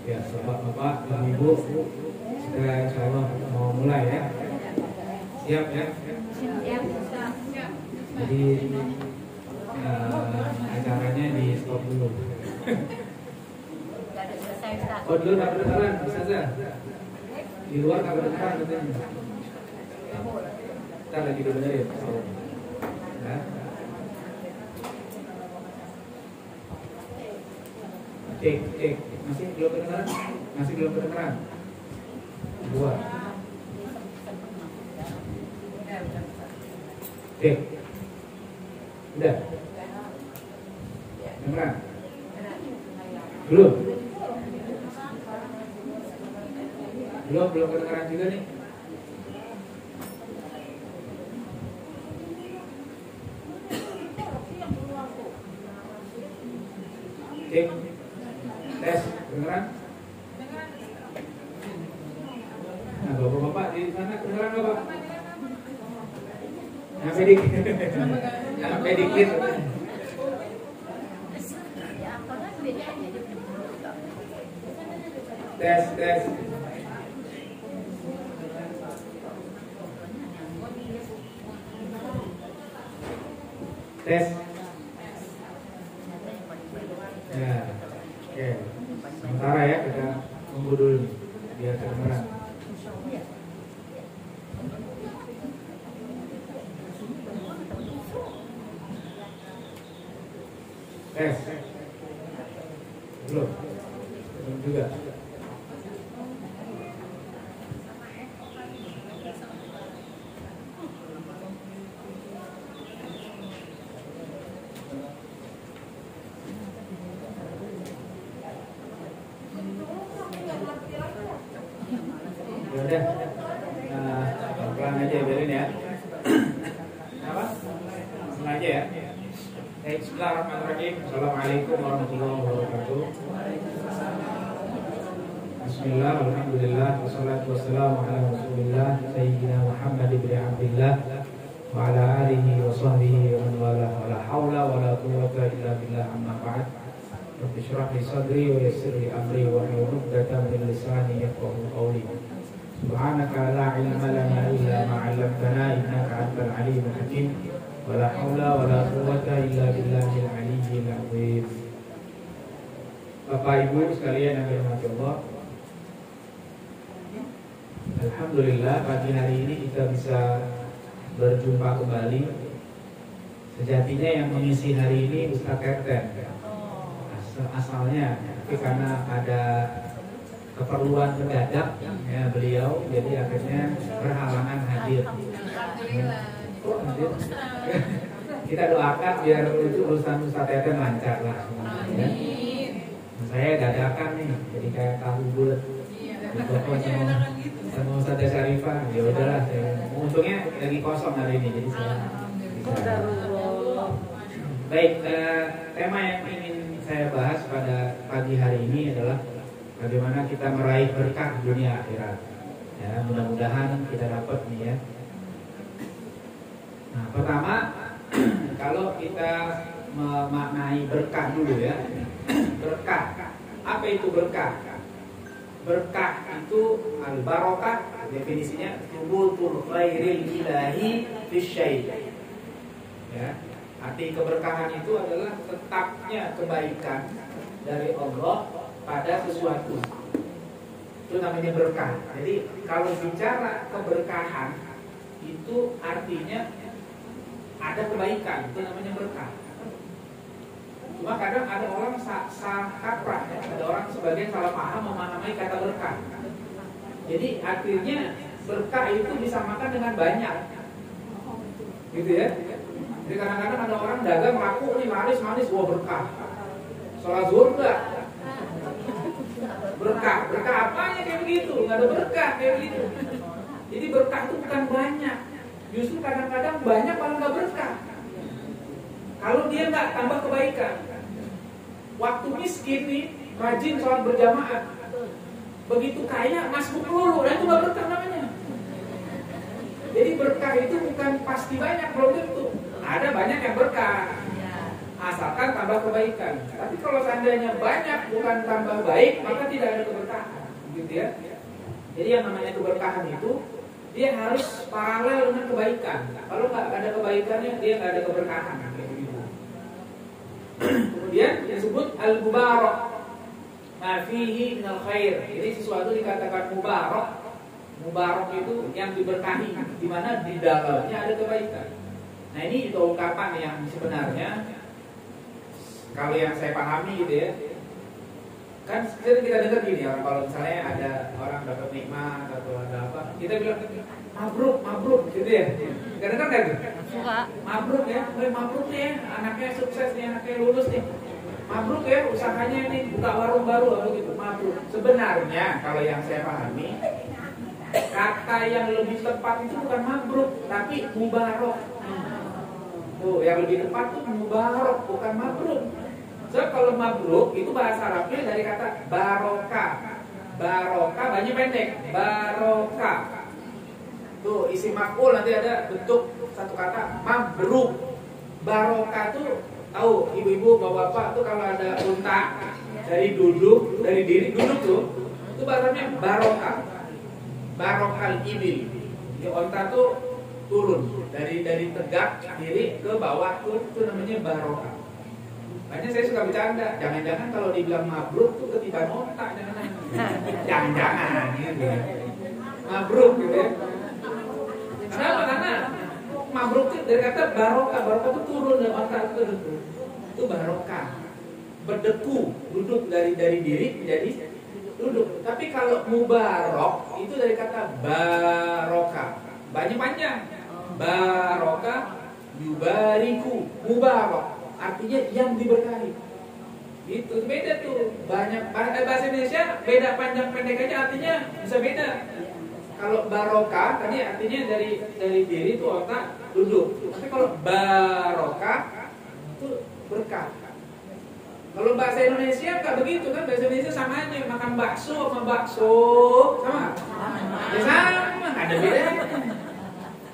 Ya, bapak-bapak, ibu-ibu, kita insya Allah mau mulai ya. Siap ya? Siap. Jadi acaranya di stop dulu. Oh dulu tak kedengeran, Ustazah. Di luar tak kedengeran katanya. Kita lagi dibenerin. Ya. Cek. Masih belum kedengeran? Masih belum kedengeran? Dua. Cek. Udah. Kedengeran? Belum kedengeran juga nih. Cek. Tes, kedengeran? Nah, bapak-bapak di sana kedengeran nggak, Pak? Sampai dikit. Tes. Tes. Ya, oke. Sementara ya kita tunggu dulu nih, biar kedengeran. Tes. Belum juga. Ya udah, pelan aja biarin ya. Apa? Sengaja ya. Bismillahirrahmanirrahim. Assalamualaikum warahmatullahi wabarakatuh. Bismillah, alhamdulillah, wassalatu wassalamu ala rasulillah Sayyidina Muhammad ibn Abdillah wa ala alihi wa sahbihi wa man wala wa la hawla wa la quwwata illa billah, amma ba'd. Rabbi shrah li sadri wa yassir li amri wa hlul 'uqdatam min lisani yafqahu qawli. Subhanaka la ilma lana illa ma 'allamtana innaka antal alimul hakim. Wala haula wala quwwata illa billahil aliyyil azim. Bapak Ibu sekalian yang dirahmati Allah, alhamdulillah pagi hari ini kita bisa berjumpa kembali. Sejatinya yang mengisi hari ini Ustaz Teten asalnya, tapi karena ada keperluan mendadak ya beliau, jadi akhirnya berhalangan hadir. Kita doakan biar urusan Ustaz Teten lancar lah semuanya. Saya dadakan nih, jadi kayak tahu bulat. Ditelepon sama Ustaz Syarifah, ya udahlah. Untungnya lagi kosong hari ini, jadi saya bisa. Baik, tema yang ingin saya bahas pada pagi hari ini adalah bagaimana kita meraih berkah dunia akhirat. Ya, mudah-mudahan kita dapat nih ya. Nah, pertama, kalau kita memaknai berkah dulu ya. Berkah. Apa itu berkah? Berkah itu al-barakah, definisinya thubutul khairil ilahi fisyai. Ya. Arti keberkahan itu adalah tetapnya kebaikan dari Allah pada sesuatu. Itu namanya berkah. Jadi kalau bicara keberkahan itu artinya ada kebaikan, itu namanya berkah. Cuma kadang ada orang salah kaprah, ya. Ada orang sebagian salah paham memahami kata berkah. Jadi artinya berkah itu disamakan dengan banyak, gitu ya. Jadi kadang-kadang ada orang dagang laku nih manis, wah berkah. Sholat zuhur enggak? Berkah apanya kayak begitu? Nggak ada berkah kayak begitu. Jadi berkah itu bukan banyak. Justru kadang-kadang banyak malah nggak berkah. Kalau dia nggak tambah kebaikan. Waktu miskin nih, rajin sholat berjamaah. Begitu kaya, masbuk lulu, itu nggak berkah namanya. Jadi berkah itu bukan pasti banyak, belum tentu. Ada banyak yang berkah. asalkan tambah kebaikan. Tapi kalau seandainya banyak bukan tambah baik, maka tidak ada keberkahan, gitu ya. Jadi yang namanya keberkahan itu dia harus paralel dengan kebaikan. Kalau nggak ada kebaikannya, dia nggak ada keberkahan. Gitu. Kemudian disebut al-mubarak, ma fihi minal khair. Jadi sesuatu dikatakan mubarak. Mubarak itu yang diberkahi, di mana di dalamnya ada kebaikan. Nah ini itu ungkapan yang sebenarnya kalau yang saya pahami gitu ya, kan sering kita dengar gini ya, kalau misalnya ada orang dapat nikmat atau ada apa, kita bilang mabruk, mabruk gitu ya. Kadang-kadang kan gitu. Mabruk ya, mabruk nih ya, anaknya sukses nih, anaknya lulus nih. Mabruk ya, usahanya nih buka warung baru atau gitu, mabruk. Sebenarnya kalau yang saya pahami, kata yang lebih tepat itu bukan mabruk, tapi mubarok. Tuh, yang lebih tepat tuh mubarok, bukan mabruk. So, kalau mabruk itu bahasa Arabnya dari kata barokah. Barokah banyak pendek, barokah. Tuh, isi maf'ul nanti ada bentuk satu kata mabruk. Barokah tuh tahu ibu-ibu, bapak-bapak tuh kalau ada unta dari duduk, dari diri duduk tuh, itu bahasanya barokah. Barokal ibil. Ya, unta tuh turun dari tegak diri ke bawah tuh, itu namanya barokah. Makanya saya suka bercanda, jangan-jangan kalau dibilang mabruk tuh ketiban otak, jangan-jangan gitu. Mabruk gitu ya. Kenapa? Karena mabruk itu dari kata barokah, barokah itu turun dari otak itu barokah. Berdeku, duduk dari diri menjadi duduk. Tapi kalau mubarok itu dari kata barokah, banyak panjang. Barokah yubariku, mubarok artinya yang diberkahi. Itu beda tuh. Banyak bahasa Indonesia beda panjang pendek aja artinya bisa beda. Kalau barokah tadi artinya dari diri itu otak duduk. Tapi kalau barokah itu berkah. Kalau bahasa Indonesia nggak begitu kan, bahasa Indonesia sama aja, makan bakso sama bakso sama. Ya sama, nggak ada bedanya.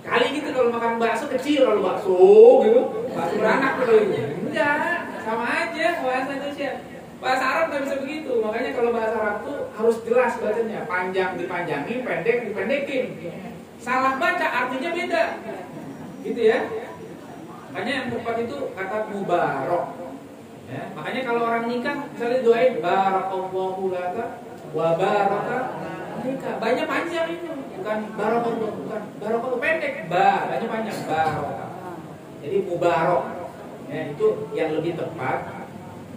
Kali gitu kalau makan bakso kecil, kalau bakso gitu, bakso beranak gitu. Enggak, sama aja bahasa Indonesia. Bahasa Arab nggak bisa begitu. Makanya kalau bahasa Arab tuh harus jelas bacanya, panjang dipanjangin, pendek dipendekin. Salah baca artinya beda, gitu ya. Makanya yang tepat itu kata mubarok. Ya, makanya kalau orang nikah misalnya doain barakallahu laka wa baraka nikah, banyak panjang itu. Bukan barakallahu, bukan barakallahu pendek, banyak panjang barokah. Jadi mubarok. Ya, itu yang lebih tepat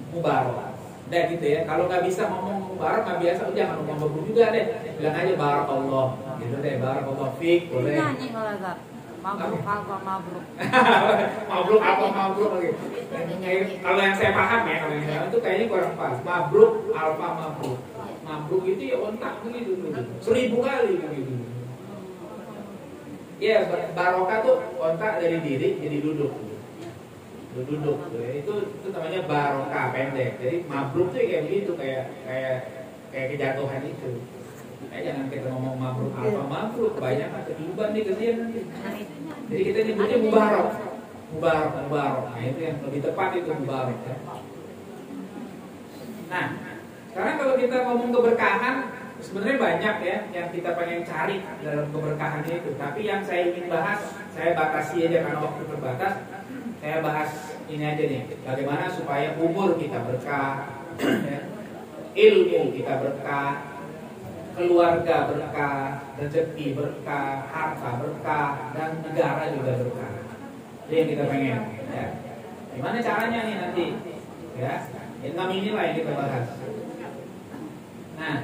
mubarok. Udah gitu ya. Kalau nggak bisa ngomong mubarok, nggak biasa, udah jangan ngomong mabruk juga deh. Bilang aja barakallah. Gitu deh, barakallahu fiik boleh. Nyanyi kalau enggak. Mabruk apa mabruk? Mabruk apa mabruk lagi? Kalau yang saya paham ya, kalau yang itu kayaknya kurang pas. Mabruk, alfa mabruk. Mabruk itu ya ontak begitu, 1000 kali begitu. Ya, barokah tuh ontak dari diri jadi duduk. Duduk. Itu namanya barokah pendek. Jadi mabruk tuh kayak begitu, kayak kejatuhan itu. Jangan kita ngomong mabruk alfa mabruk, banyak ketiban nih kesian nanti. Jadi kita nyebutnya mubarok. Nah itu yang lebih tepat itu mubarok ya. Nah, sekarang kalau kita ngomong keberkahan, sebenarnya banyak ya yang kita pengen cari dalam keberkahan itu. Tapi yang saya ingin bahas, saya batasi aja karena waktu terbatas. Saya bahas ini aja nih, bagaimana supaya umur kita berkah, ya, ilmu kita berkah, keluarga berkah, rezeki berkah, harta berkah, dan negara juga berkah. Itu yang kita pengen. Ya. Gimana caranya nih nanti? Ya, 6 inilah yang kita bahas. Nah,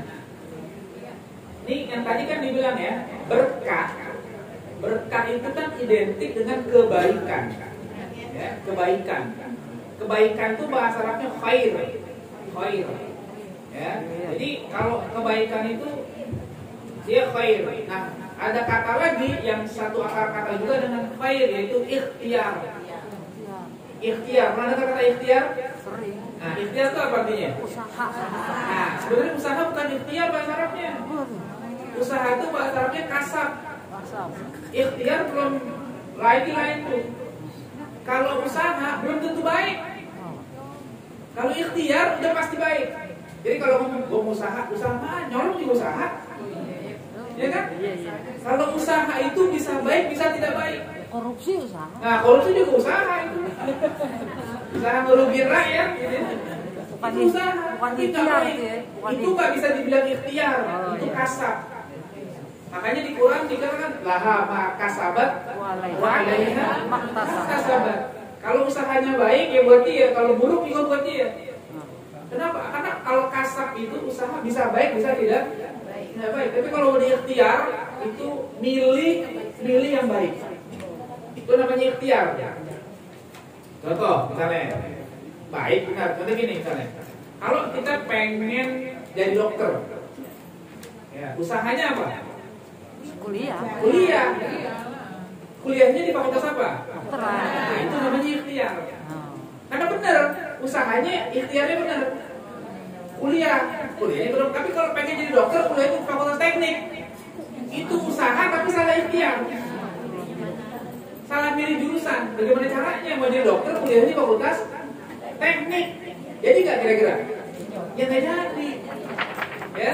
ini yang tadi kan dibilang ya, berkah. Berkah itu kan identik dengan kebaikan. Ya, kebaikan. Kebaikan itu bahasa Arabnya khair. Khair. Ya, jadi kalau kebaikan itu dia khair. Nah, ada kata lagi yang satu akar kata juga dengan khair, yaitu ikhtiar. Ikhtiar, pernah dengar kata ikhtiar? Sering. Nah, ikhtiar itu apa artinya? Usaha. Nah, sebenarnya usaha bukan ikhtiar bahasa Arabnya. Usaha itu bahasa Arabnya kasab. Ikhtiar belum lain tuh. Kalau usaha belum tentu baik. Kalau ikhtiar udah pasti baik. Jadi kalau ngomong gue usaha apa? Nyolong di usaha, ya kan? Kalau usaha itu bisa baik, bisa tidak baik. Korupsi usaha. Nah, korupsi juga usaha itu. Usaha ngerugiin rakyat, gitu. Bukan Itu usaha, bukan tapi nggak ikhtiar baik. gitu ya. Bukan Itu nggak bisa dibilang ikhtiar, itu iya. kasab. Makanya di Quran dikatakan laha ma kasabat wa 'alaiha maktasabat. Kalau usahanya baik ya buat dia, kalau buruk juga buat dia. Kenapa? Karena kalau kasab itu usaha bisa baik, bisa tidak baik. Tapi kalau udah ikhtiar itu milih yang baik. Itu namanya ikhtiar. Contoh misalnya, baik benar. Contoh gini misalnya, kalau kita pengen jadi dokter, ya, usahanya apa? Kuliah. Kuliahnya di fakultas apa? Kedokteran. Nah, itu namanya ikhtiar. Karena benar, usahanya ikhtiarnya benar. Kuliahnya benar. Tapi kalau pengen jadi dokter, kuliahnya di fakultas teknik. Itu usaha tapi salah ikhtiar. Salah milih jurusan. Bagaimana caranya mau jadi dokter, kuliahnya di fakultas teknik. Jadi nggak kira-kira? Ya nggak jadi. Ya.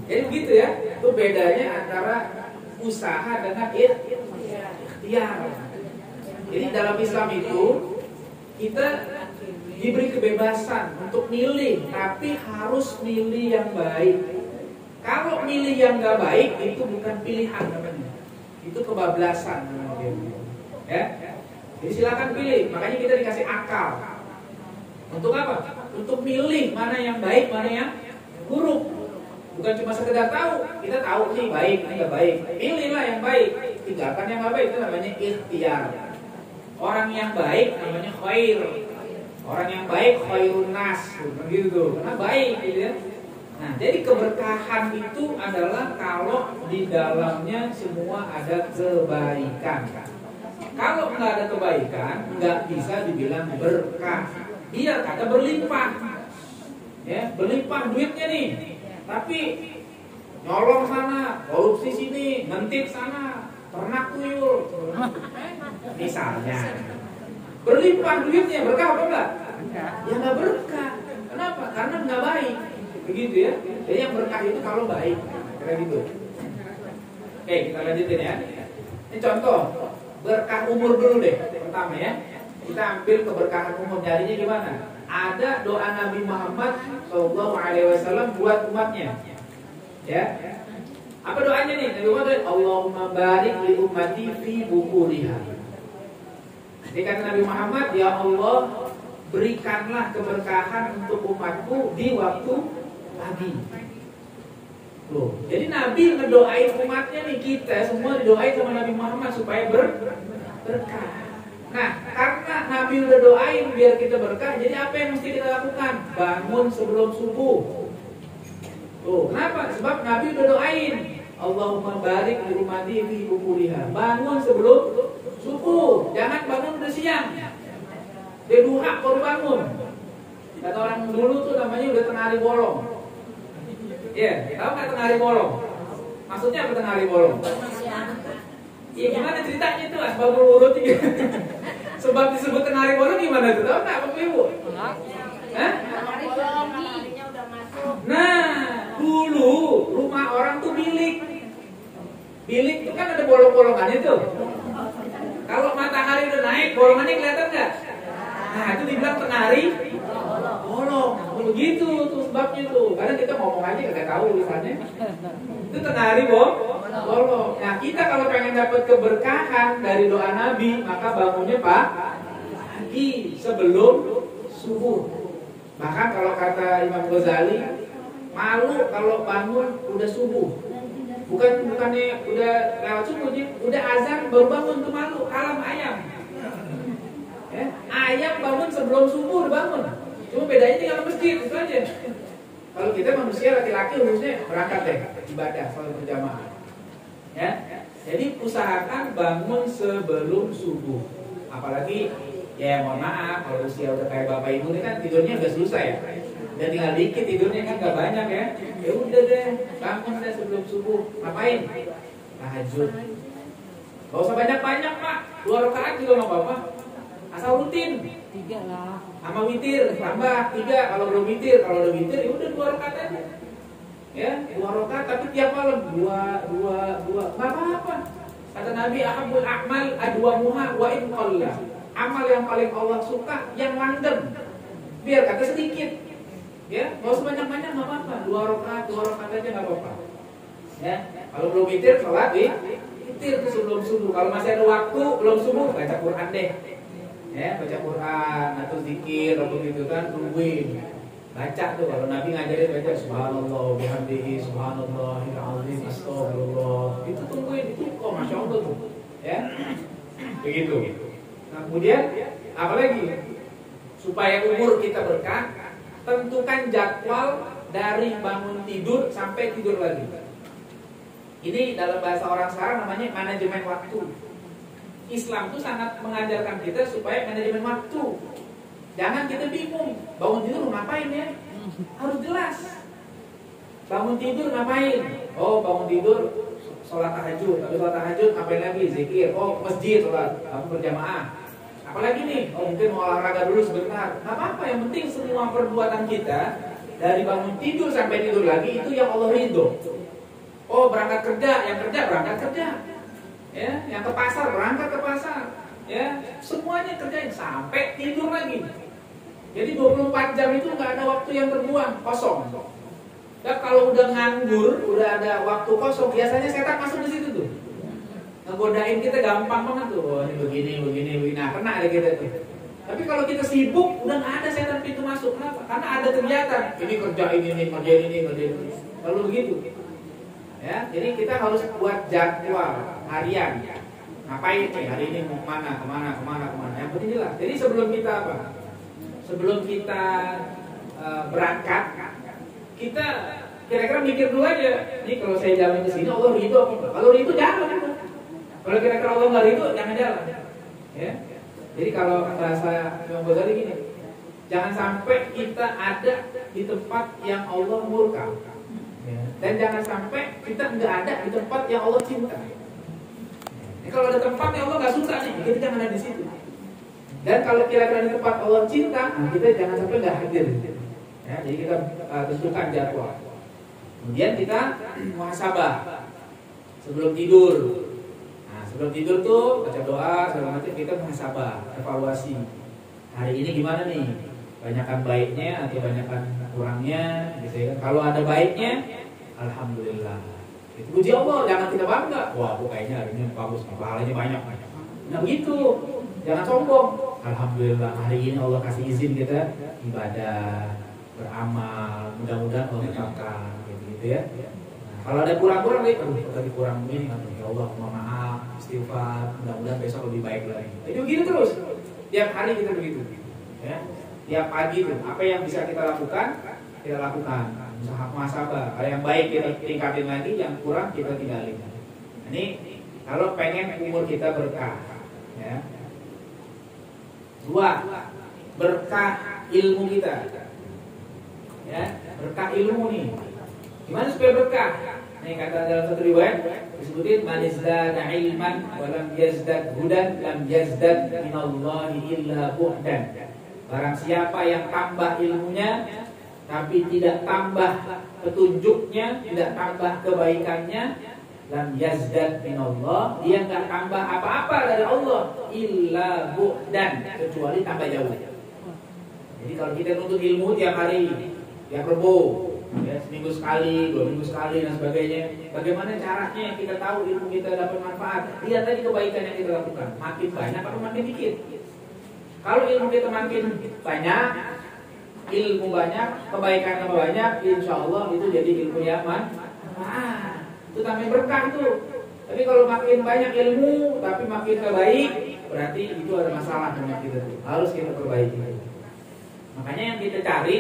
Jadi begitu ya. Itu bedanya antara usaha dengan ikhtiar. Jadi dalam Islam itu kita diberi kebebasan untuk milih, tapi harus milih yang baik. Kalau milih yang nggak baik itu bukan pilihan namanya, itu kebablasan namanya. Ya, jadi silakan pilih. Makanya kita dikasih akal. Untuk apa? Untuk milih mana yang baik, mana yang buruk. Bukan cuma sekedar tahu. Kita tahu nih baik, ini nggak baik. Pilihlah yang baik. Tinggalkan yang nggak baik. Itu namanya ikhtiar. Orang yang baik namanya khair. Orang yang baik khairun nas, begitu. Karena baik, gitu ya. Nah, jadi keberkahan itu adalah kalau di dalamnya semua ada kebaikan. Kalau nggak ada kebaikan, nggak bisa dibilang berkah. Biar kata berlimpah, ya berlimpah duitnya nih. Tapi nyolong sana, korupsi sini, ngintip sana, ternak tuyul. Misalnya, berlimpah duitnya, berkah apa enggak? Ya nggak berkah. Kenapa? Karena nggak baik. Begitu ya. Jadi yang berkah itu kalau baik. Kayak gitu. Oke, kita lanjutin ya. Ini contoh berkah umur dulu deh. Pertama ya. Kita ambil keberkahan umur, jadinya gimana? Ada doa Nabi Muhammad SAW buat umatnya. Ya. Apa doanya nih? Nabi Muhammad, Allahumma barik li ummati fi bukuriha. Jadi kata Nabi Muhammad, ya Allah, berikanlah keberkahan untuk umatku di waktu pagi. Loh, jadi Nabi ngedoain umatnya nih, kita semua didoain sama Nabi Muhammad supaya berkah. Nah, karena Nabi udah doain biar kita berkah, jadi apa yang mesti kita lakukan? Bangun sebelum subuh. Tuh, kenapa? Sebab Nabi udah doain, Allahumma barik li ummati fi bukuriha. Bangun sebelum subuh, jangan bangun udah siang. Dia duha baru bangun. Kata orang dulu tuh namanya udah tengah hari bolong. Iya, tahu nggak tengah hari bolong? Maksudnya apa tengah hari bolong? Ya gimana ceritanya tuh asbabul wurud gitu. Sebab disebut tengah hari bolong gimana tuh? Tahu nggak Bapak Ibu? Hah? Nah, dulu rumah orang tuh bilik. Bilik itu kan ada bolong-bolongannya tuh. Kalau matahari udah naik, bolongannya kelihatan nggak? Nah, itu dibilang tengah hari bolong. Begitu tuh sebabnya tuh. Karena kita ngomong aja nggak tahu tulisannya. Itu tengah hari bolong. Nah, kita kalau pengen dapat keberkahan dari doa Nabi, maka bangunnya pagi sebelum subuh. Bahkan kalau kata Imam Ghazali, malu kalau bangun udah subuh. Bukannya udah lewat subuhnya, udah azan baru bangun tuh malu, kalam ayam. Ya, ayam bangun sebelum subuh udah bangun. Cuma bedanya tinggal ke masjid itu aja. Kalau kita manusia laki-laki harusnya berangkat deh ibadah sholat berjamaah. Ya, jadi usahakan bangun sebelum subuh. Apalagi ya mohon maaf kalau usia udah kayak bapak ibu ini kan tidurnya udah selesai ya. Udah tinggal dikit tidurnya kan gak banyak ya. Ya udah deh bangun deh sebelum subuh. Ngapain? Tahajud. Gak usah banyak-banyak pak. 2 rakaat juga gak apa-apa. Asal rutin. 3 lah. Sama witir tambah 3 kalau belum witir. Kalau udah witir ya udah 2 rakaat aja. Ya, 2 rakaat tapi tiap malam 2 enggak apa-apa. Kata Nabi, ahabul a'mal adwamuha wa in qalla. Amal yang paling Allah suka yang langgeng. Biar kata sedikit. Ya, enggak usah banyak-banyak enggak apa-apa. 2 rakaat aja enggak apa-apa. Ya, kalau belum witir salat witir tuh sebelum subuh. Kalau masih ada waktu belum subuh baca Quran deh. Ya, baca Quran atau zikir atau gitu kan, tungguin. Baca tuh kalau Nabi ngajarin baca subhanallah bihamdihi subhanallahil azim astagfirullah. Itu tungguin itu kok Masya Allah tuh. Ya. Begitu. Nah, kemudian apalagi supaya umur kita berkah, tentukan jadwal dari bangun tidur sampai tidur lagi. Ini dalam bahasa orang sekarang namanya manajemen waktu. Islam tuh sangat mengajarkan kita supaya manajemen waktu. Jangan kita bingung, bangun tidur ngapain ya? Harus jelas. Bangun tidur ngapain? Oh, bangun tidur sholat tahajud. Habis sholat tahajud ngapain lagi? Zikir. Oh, masjid sholat berjamaah. Apalagi nih? Oh, mungkin mau olahraga dulu sebentar. Gak apa-apa, yang penting semua perbuatan kita dari bangun tidur sampai tidur lagi itu yang Allah ridho. Oh, berangkat kerja, yang kerja berangkat kerja. Ya, yang ke pasar berangkat ke pasar. Ya, semuanya kerjain sampai tidur lagi. Jadi 24 jam itu nggak ada waktu yang terbuang, kosong. Dan kalau udah nganggur, udah ada waktu kosong, biasanya setan masuk di situ tuh. Ngegodain kita gampang banget tuh. Oh, ini begini. Nah, kena ada kita tuh. Tapi kalau kita sibuk, udah nggak ada setan pintu masuk. Kenapa? Karena ada kegiatan. Ini kerjain ini. Lalu begitu. Ya, jadi kita harus buat jadwal harian. Ngapain nih hari ini mau kemana? Yang penting jelas. Jadi sebelum kita apa? Sebelum kita berangkat, kita kira-kira mikir dulu aja. Nih kalau saya jalan ke sini Allah ridho apa enggak? Kalau ridho jalan. Kalau kira-kira Allah nggak ridho jangan jalan. Ya. Jadi kalau bahasa Imam Ghazali gini, jangan sampai kita ada di tempat yang Allah murka. Ya. Dan jangan sampai kita nggak ada di tempat yang Allah cinta. Jadi kalau ada tempat yang Allah nggak suka nih, kita jangan ada di situ. Dan kalau kira-kira di tempat Allah cinta, kita jangan sampai nggak hadir. Ya, jadi kita tentukan jadwal. Kemudian kita muhasabah sebelum tidur. Nah, sebelum tidur tuh baca doa, segala macam kita muhasabah, evaluasi. Hari ini gimana nih? Banyakan baiknya atau banyakan kurangnya, gitu ya. Kalau ada baiknya, alhamdulillah. Itu puji Allah, jangan kita bangga. Wah, aku kayaknya hari ini bagus, pahalanya banyak. Nah begitu, jangan sombong. Alhamdulillah hari ini Allah kasih izin kita ibadah, beramal, mudah-mudahan Allah tetapkan, gitu ya. Nah, kalau ada kurang-kurang nih, tadi kurang ini, ya Allah mohon maaf, istighfar, mudah-mudahan besok lebih baik lagi. Itu begini terus, tiap hari kita begitu, ya. Tiap pagi tuh, apa yang bisa kita lakukan, kita lakukan. Muhasabah, ada yang baik kita tingkatin lagi, yang kurang kita tinggalin. Ini kalau pengen umur kita berkah, ya. 2, berkah ilmu kita. Ya, berkah ilmu nih. Gimana supaya berkah? Nih kata dalam satu riwayat disebutin man izdada ilman wa lam yazdad hudan lam yazdad minallahi illa bu'dan. Barang siapa yang tambah ilmunya tapi tidak tambah petunjuknya, tidak tambah kebaikannya, lam yazdad minallah, dia enggak tambah apa-apa dari Allah illa bu'dan, kecuali tambah jauh. Jadi kalau kita nuntut ilmu tiap hari, tiap Rebo, ya, seminggu sekali, 2 minggu sekali dan sebagainya, bagaimana caranya kita tahu ilmu kita dapat manfaat? Lihat tadi kebaikan yang kita lakukan, makin banyak atau makin dikit. Kalau ilmu kita makin banyak, ilmu banyak, kebaikan tambah banyak, insya Allah itu jadi ilmu yang manfaat. Itu namanya berkah tuh. Tapi kalau makin banyak ilmu tapi makin baik, berarti itu ada masalah dengan kita tuh. Harus kita perbaiki. Makanya yang kita cari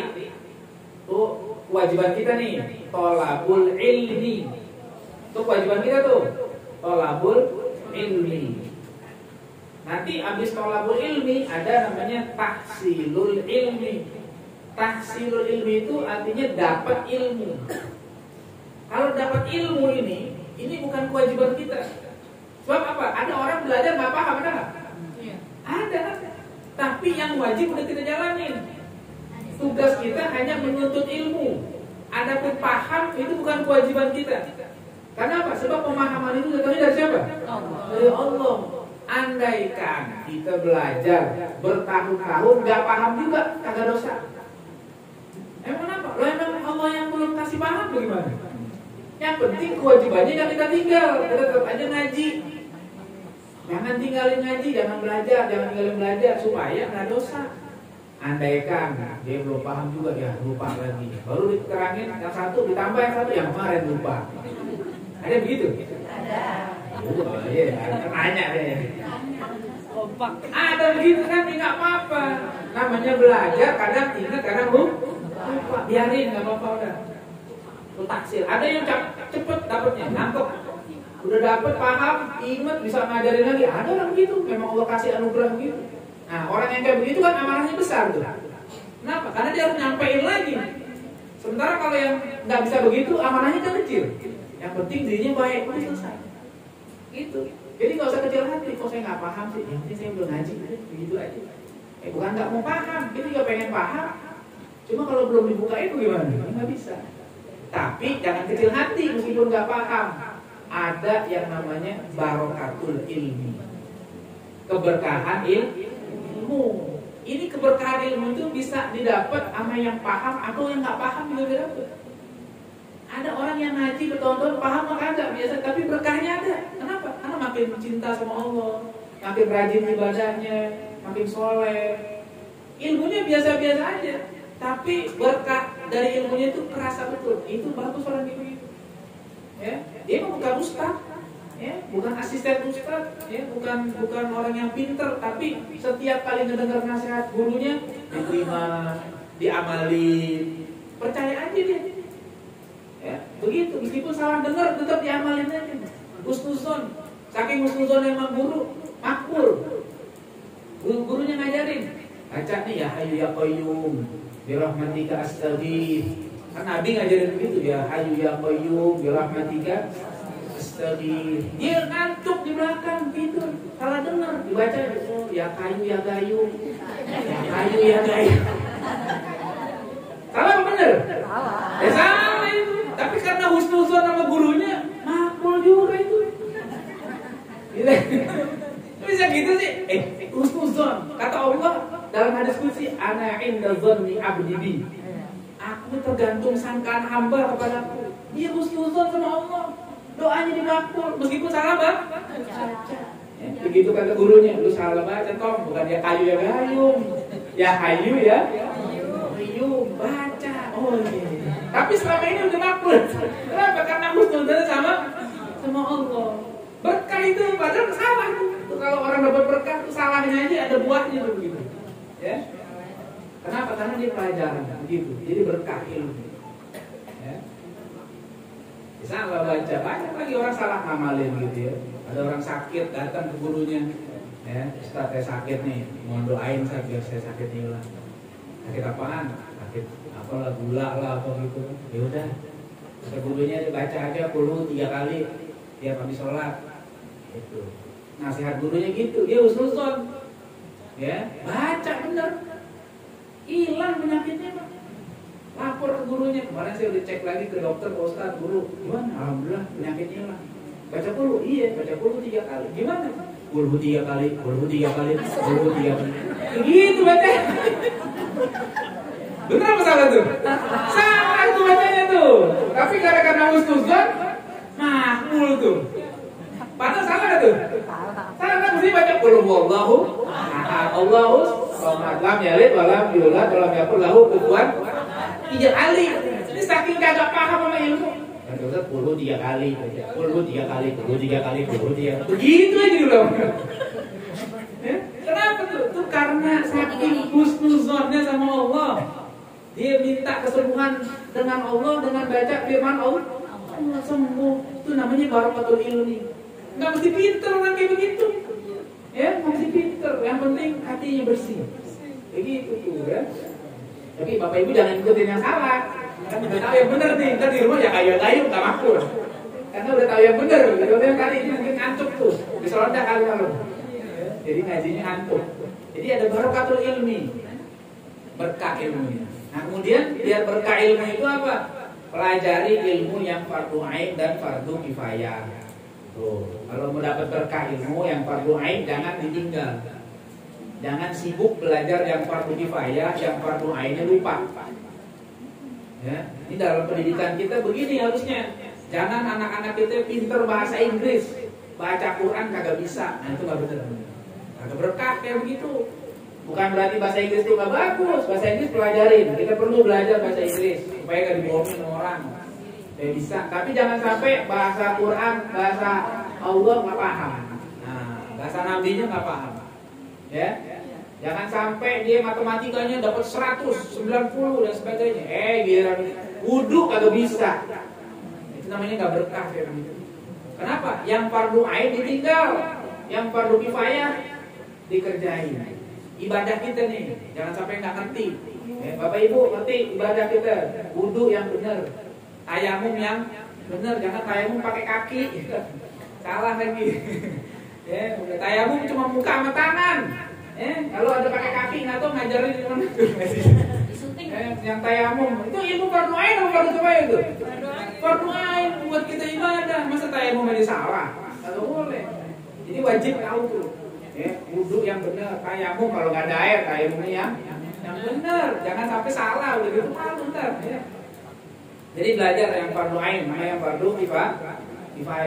tuh kewajiban kita nih, thalabul ilmi. Itu kewajiban kita tuh, thalabul ilmi. Nanti habis thalabul ilmi ada namanya tahsilul ilmi. Tahsilul ilmi itu artinya dapat ilmu. Kalau dapat ilmu ini bukan kewajiban kita. Sebab apa? Ada orang belajar nggak paham, ada nggak? Iya. Ada. Tapi yang wajib udah kita jalanin. Tugas kita hanya menuntut ilmu. Adapun paham itu bukan kewajiban kita. Karena apa? Sebab pemahaman itu datangnya dari siapa? Dari Allah. Andaikan kita belajar bertahun-tahun gak paham juga, kagak dosa. Emang apa? Lo emang Allah yang belum kasih paham bagaimana? Yang penting kewajibannya jangan kita tinggal. Kita tetap aja ngaji. Jangan tinggalin ngaji, jangan belajar, jangan tinggalin belajar supaya nggak dosa. Andaikan dia belum paham juga ya lupa lagi. Baru diterangin yang satu ditambah yang satu yang kemarin lupa. Ada begitu? Ada. Iya, nanya deh. Ada begitu kan nggak apa-apa. Namanya belajar, kadang ingat, kadang lupa. Biarin nggak apa-apa udah. Lu taksir. Ada yang cepet dapetnya, nangkep. Udah dapet, paham, ingat, bisa ngajarin lagi. Ada orang begitu, memang Allah kasih anugerah begitu. Nah, orang yang kayak begitu kan amanahnya besar tuh. Kenapa? Karena dia harus nyampein lagi. Sementara kalau yang nggak bisa begitu, amanahnya kan kecil. Yang penting dirinya baik, udah selesai. Gitu. Jadi nggak usah kecil hati. Kok saya nggak paham sih? Yang penting saya belum ngaji, begitu aja. Bukan nggak mau paham, kita juga pengen paham. Cuma kalau belum dibuka itu gimana? Nggak bisa. Tapi jangan kecil hati meskipun nggak paham. Ada yang namanya barokatul ilmi, keberkahan ilmu. Ini keberkahan ilmu itu bisa didapat sama yang paham atau yang nggak paham juga didapat. Ada orang yang ngaji bertahun-tahun paham maka nggak biasa, tapi berkahnya ada. Kenapa? Karena makin cinta sama Allah, makin rajin ibadahnya, makin soleh. Ilmunya biasa-biasa aja, tapi berkah dari ilmunya itu kerasa betul. Itu bagus orang gitu. Ya, dia bukan ustaz, ya, bukan asisten ustaz, ya, bukan orang yang pinter, tapi setiap kali mendengar nasihat gurunya diterima, diamali, percaya aja dia. Ya, begitu, meskipun salah dengar tetap diamalin aja. Husnuzon, saking husnuzon emang guru, makmur. Gurunya ngajarin, baca nih ya Hayyu ya Qayyum, birahmatika astaghfir. Kan Nabi ngajarin begitu ya, Hayyu ya Qayyum birahmatika astaghfir. Dia ngantuk di belakang tidur, salah dengar, dibaca ya Kayu ya Gayu, ya Kayu ya Gayu. Salah apa bener? Salah. Ya salah itu. Tapi karena husnuzon sama gurunya, makbul juga itu. Bisa gitu sih. Husnuzon. Kata Allah dalam hadis qudsi, ana inda dhanni abdi bi. Aku tergantung sangkaan hamba kepadaku. Dia husnuzon sama Allah. Doanya dimakbul meskipun salah bang. Ya, begitu kata gurunya, lu salah baca Tom, bukan ya Kayu ya Gayung. Ya Hayu ya Qayyum, baca. Oh iya. Tapi selama ini udah makbul. Kenapa? Karena husnuzon sama Allah. Berkah itu padahal salah tuh. Kalau orang dapat berkah itu salahnya aja ada buahnya tuh begitu. Ya. Kenapa? Karena dia pelajaran begitu. Jadi berkah ilmu. Ya. Bisa nggak baca, banyak lagi orang salah ngamalin gitu ya. Ada orang sakit datang ke gurunya, ya, Ustaz saya sakit nih, mau doain saya biar saya sakitnya hilang. Sakit apaan? Sakit apalah, gula lah apa gitu. Ya udah, ke gurunya dibaca aja puluh 3 kali tiap habis sholat. Itu nasihat gurunya gitu, dia husnuzon, ya, baca bener, hilang penyakitnya Pak. Lapor ke gurunya, kemarin saya udah cek lagi ke dokter, ke Ustaz, guru, gimana? Alhamdulillah penyakitnya hilang. Baca puluh, iya, baca puluh 3 kali. Gimana? Puluh 3 kali, puluh 3 kali, puluh 3 kali. Gitu baca. Bener apa salah tuh? Salah tuh bacanya tuh. Tapi gara-gara husnuzon, makmul tuh. Padahal salah gak tuh? Salah kan mesti baca qul huwallahu ahad, Allahus samad, lam yalid wa lam yulad wa lam yakul lahu kufuwan ahad. Ali. Ini saking kagak paham sama ilmu. Yang Ustaz puluh 3 kali, puluh 3 kali, puluh 3 kali, puluh 3 kali. Begitu aja dulu. Kenapa tuh? Tuh karena saking husnuzonnya sama Allah. Dia minta kesembuhan dengan Allah, dengan baca firman Allah. Allah sembuh. Itu namanya barakatul ilmi. Nggak mesti pinter orang kayak begitu. Ya, nggak mesti pinter. Yang penting hatinya bersih. Begitu tuh ya. Tapi Bapak Ibu jangan ikutin yang salah. Kan udah tahu yang benar nih. Kan di rumah ya kayu-kayu nggak makmur. Karena udah tahu yang benar. Gitu. Kali ini mungkin ngantuk tuh. Diselondak kali malam. Jadi ngajinya ngantuk. Jadi ada barokatul ilmi, berkah ilmunya. Nah kemudian biar berkah ilmu itu apa? Pelajari ilmu yang fardu ain dan fardu kifayah. Tuh, kalau mau dapat berkah ilmu yang fardu ain jangan ditinggal. Jangan sibuk belajar yang fardu kifayah, yang fardu ainnya lupa. Ya, ini dalam pendidikan kita begini harusnya. Jangan anak-anak kita pinter bahasa Inggris, baca Quran kagak bisa. Nah itu nggak benar. Kagak berkah kayak begitu. Bukan berarti bahasa Inggris itu nggak bagus. Bahasa Inggris pelajarin. Kita perlu belajar bahasa Inggris supaya nggak dibohongin sama orang. Ya bisa. Tapi jangan sampai bahasa Quran, bahasa Allah nggak paham. Nah, bahasa Nabi-nya nggak paham. Ya, jangan sampai dia matematikanya dapat 100, 90 dan sebagainya. Giliran wudhu kagak bisa. Itu namanya nggak berkah ya. Kenapa? Yang fardu ain ditinggal, yang fardu kifayah dikerjain. Ibadah kita nih, jangan sampai nggak ngerti. Bapak Ibu ngerti ibadah kita, wudhu yang benar, tayamum yang benar, jangan tayamum pakai kaki, salah lagi. Udah tayamum cuma muka sama tangan. Kalau ada pakai kaki nggak tahu ngajarin di mana. Yang tayamum itu ilmu fardu ain atau fardu kifayah itu? Fardu ain buat kita ibadah, masa tayamum aja salah? Kalau boleh. Jadi wajib tahu tuh. Wudhu yang benar, tayamum kalau nggak ada air, tayamumnya yang benar, jangan sampai salah, udah gitu malu ntar. Jadi belajar yang fardu ain, mana yang fardu kifayah.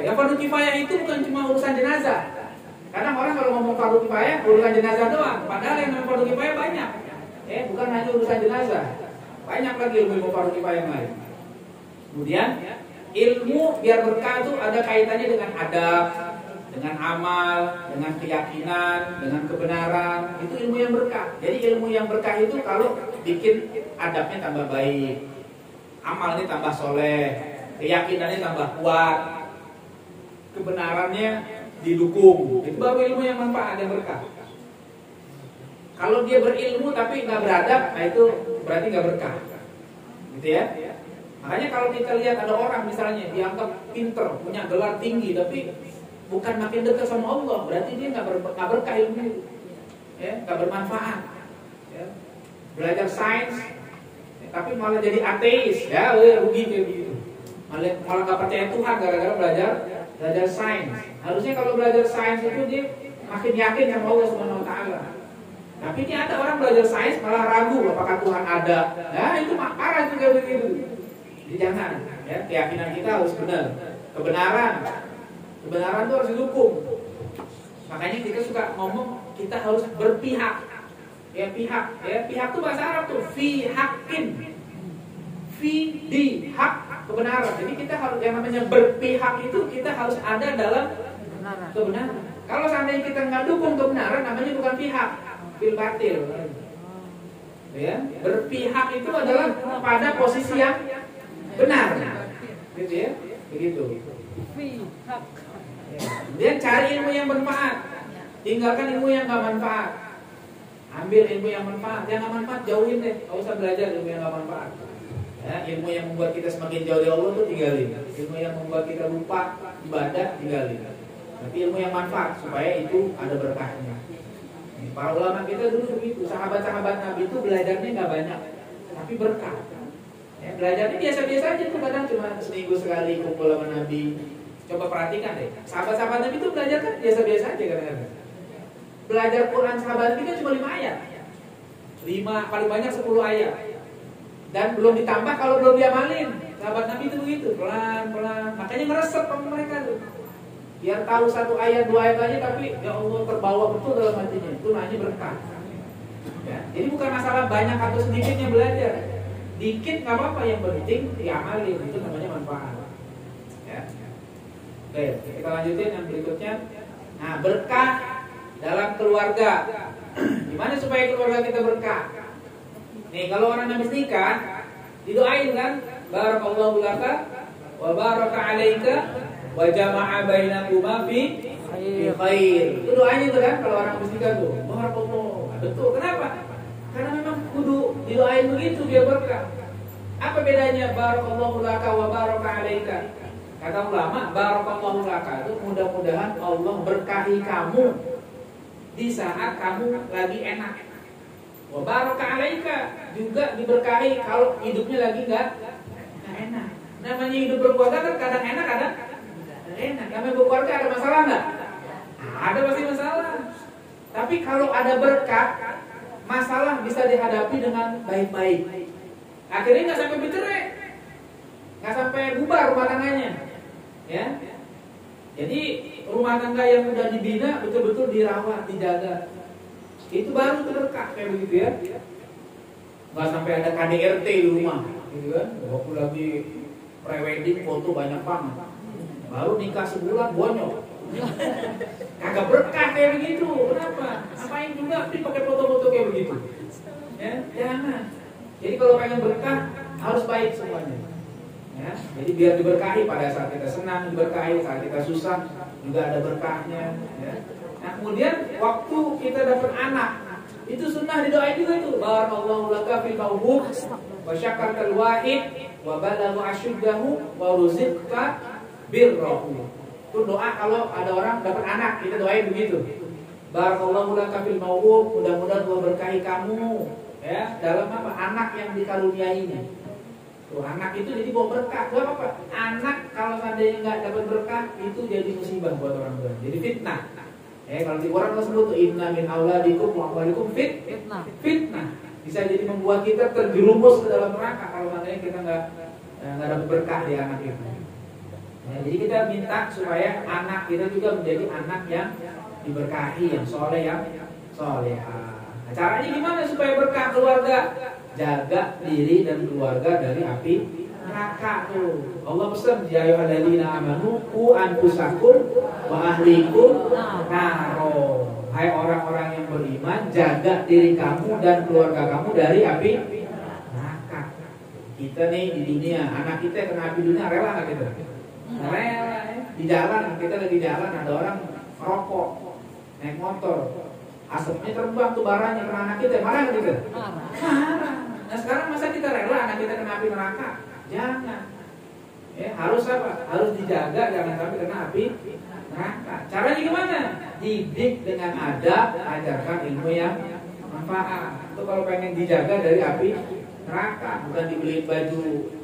Yang fardu kifayah itu bukan cuma urusan jenazah. Karena orang kalau ngomong fardu kifayah, urusan jenazah doang. Padahal yang namanya fardu kifayah banyak. Bukan hanya urusan jenazah, banyak lagi ilmu fardu kifayah yang lain. Kemudian ilmu biar berkah itu ada kaitannya dengan adab, dengan amal, dengan keyakinan, dengan kebenaran. Itu ilmu yang berkah. Jadi ilmu yang berkah itu kalau bikin adabnya tambah baik, amalnya tambah soleh, keyakinannya tambah kuat, kebenarannya didukung. Itu baru ilmu yang manfaat, yang berkah. Kalau dia berilmu tapi nggak beradab, nah itu berarti nggak berkah. Gitu ya. Makanya kalau kita lihat ada orang misalnya dianggap pinter, punya gelar tinggi, tapi bukan makin dekat sama Allah, berarti dia nggak berkah ilmu itu, nggak bermanfaat. Belajar sains, tapi malah jadi ateis, rugi kayak gitu. Malah nggak percaya Tuhan gara-gara belajar sains. Harusnya kalau belajar sains itu dia makin yakin sama Allah Subhanahu Wa Taala. Tapi ini ada orang belajar sains malah ragu apakah Tuhan ada. Nah itu parah juga begitu. Jadi jangan, keyakinan kita harus benar, kebenaran itu harus didukung. Makanya kita suka ngomong kita harus berpihak. Pihak itu bahasa Arab tuh fi haqqin. Fi di hak kebenaran. Jadi kita harus yang namanya berpihak itu kita harus ada dalam kebenaran. Kalau seandainya kita nggak dukung kebenaran namanya bukan pihak, bil batil. Berpihak itu adalah pada posisi yang benar. Gitu ya. Begitu. Pihak. Dia cari ilmu yang bermanfaat, tinggalkan ilmu yang nggak manfaat. Ambil ilmu yang manfaat, yang nggak manfaat jauhin deh, nggak usah belajar ilmu yang nggak manfaat. Ilmu yang membuat kita semakin jauh dari Allah tuh tinggalin. Ilmu yang membuat kita lupa ibadah tinggalin. Tapi ilmu yang manfaat supaya itu ada berkahnya. Para ulama kita dulu begitu, sahabat-sahabat Nabi itu belajarnya nggak banyak, tapi berkah. Belajarnya biasa-biasa aja tuh, kadang cuma seminggu sekali kumpul sama Nabi. Coba perhatikan deh, sahabat-sahabat Nabi itu belajar kan biasa-biasa aja kadang-kadang. Belajar Quran sahabat Nabi kan cuma 5 ayat, 5 paling banyak 10 ayat, dan belum ditambah kalau belum diamalin. Sahabat Nabi itu begitu, pelan-pelan. Makanya meresep sama mereka tuh, biar tahu 1 ayat 2 ayat aja, tapi ya Allah terbawa betul dalam hatinya. Itu namanya berkah. Jadi bukan masalah banyak atau sedikitnya belajar, dikit nggak apa-apa, yang penting diamalin, itu namanya manfaat. Oke, kita lanjutin yang berikutnya. Nah, berkah dalam keluarga. Gimana supaya keluarga kita berkah? Nih, kalau orang habis nikah, didoain kan, barakallahu laka wa baraka alaika wa jama'a bainakuma fi khair. Itu doanya tuh kan kalau orang habis nikah tuh. Barakallahu. Betul. Kenapa? Karena memang kudu didoain begitu biar berkah. Apa bedanya barakallahu laka wa baraka alaika? Kata ulama, barakallahu laka itu mudah-mudahan Allah berkahi kamu. di saat kamu lagi enak. Wa baraka alaika, juga diberkahi kalau hidupnya lagi nggak enak. Namanya hidup berkeluarga kan kadang enak, kadang enak. Namanya berkeluarga ada masalah nggak? Ada pasti masalah. Tapi kalau ada berkah, masalah bisa dihadapi dengan baik-baik. Akhirnya nggak sampai bercerai, nggak sampai bubar rumah tangganya, ya. Jadi rumah tangga yang udah dibina betul-betul dirawat, dijaga. Itu baru berkah kayak begitu ya. Nggak sampai ada KDRT di rumah, gitu kan? Waktu lagi prewedding foto banyak banget, baru nikah sebulan bonyok. Kagak berkah kayak begitu. Kenapa? Ngapain juga pakai foto-foto kayak begitu? Ya, jangan. Jadi kalau pengen berkah harus baik semuanya. Ya, jadi biar diberkahi pada saat kita senang, diberkahi saat kita susah juga ada berkahnya. Ya. Nah kemudian waktu kita dapat anak itu sunnah didoain juga tuh. Barakallahu laka fil mawhub wa syakartal wahid wa balagha asyuddahu wa ruziqta birrahu. Itu doa kalau ada orang dapat anak, kita doain begitu. Barakallahu laka fil mawhub, mudah-mudahan Allah berkahi kamu ya dalam apa? Anak yang dikaruniainya. Tuh, anak itu jadi bawa berkah. Gak apa-apa. Anak kalau seandainya nggak dapat berkah itu jadi musibah buat orang tua. Jadi fitnah. Kalau di Quran sebut tuh inna min auladikum wa amwalikum fitnah. Bisa jadi membuat kita terjerumus ke dalam neraka kalau seandainya kita nggak dapat berkah di anak itu. Jadi kita minta supaya anak kita juga menjadi anak yang diberkahi, yang soleh, yang solehah. Nah, caranya gimana supaya berkah keluarga? Jaga diri dan keluarga dari api neraka tuh. Allah pesan ya ayyuhalladzina amanu qu anfusakum wa ahlikum naro. Hai orang-orang yang beriman, jaga diri kamu dan keluarga kamu dari api neraka. Kita nih di dunia, anak kita kena api dunia rela enggak kita? Rela ya. Di jalan, kita lagi jalan ada orang merokok, naik motor. Asapnya terbang tuh baranya kena anak kita, marah gitu. Marah. Nah sekarang masa kita rela anak kita kena api neraka? Jangan. Ya, harus apa? Harus dijaga jangan sampai kena api neraka. Caranya gimana? Didik dengan adab, ajarkan ilmu yang manfaat. Itu kalau pengen dijaga dari api neraka, bukan dibeliin baju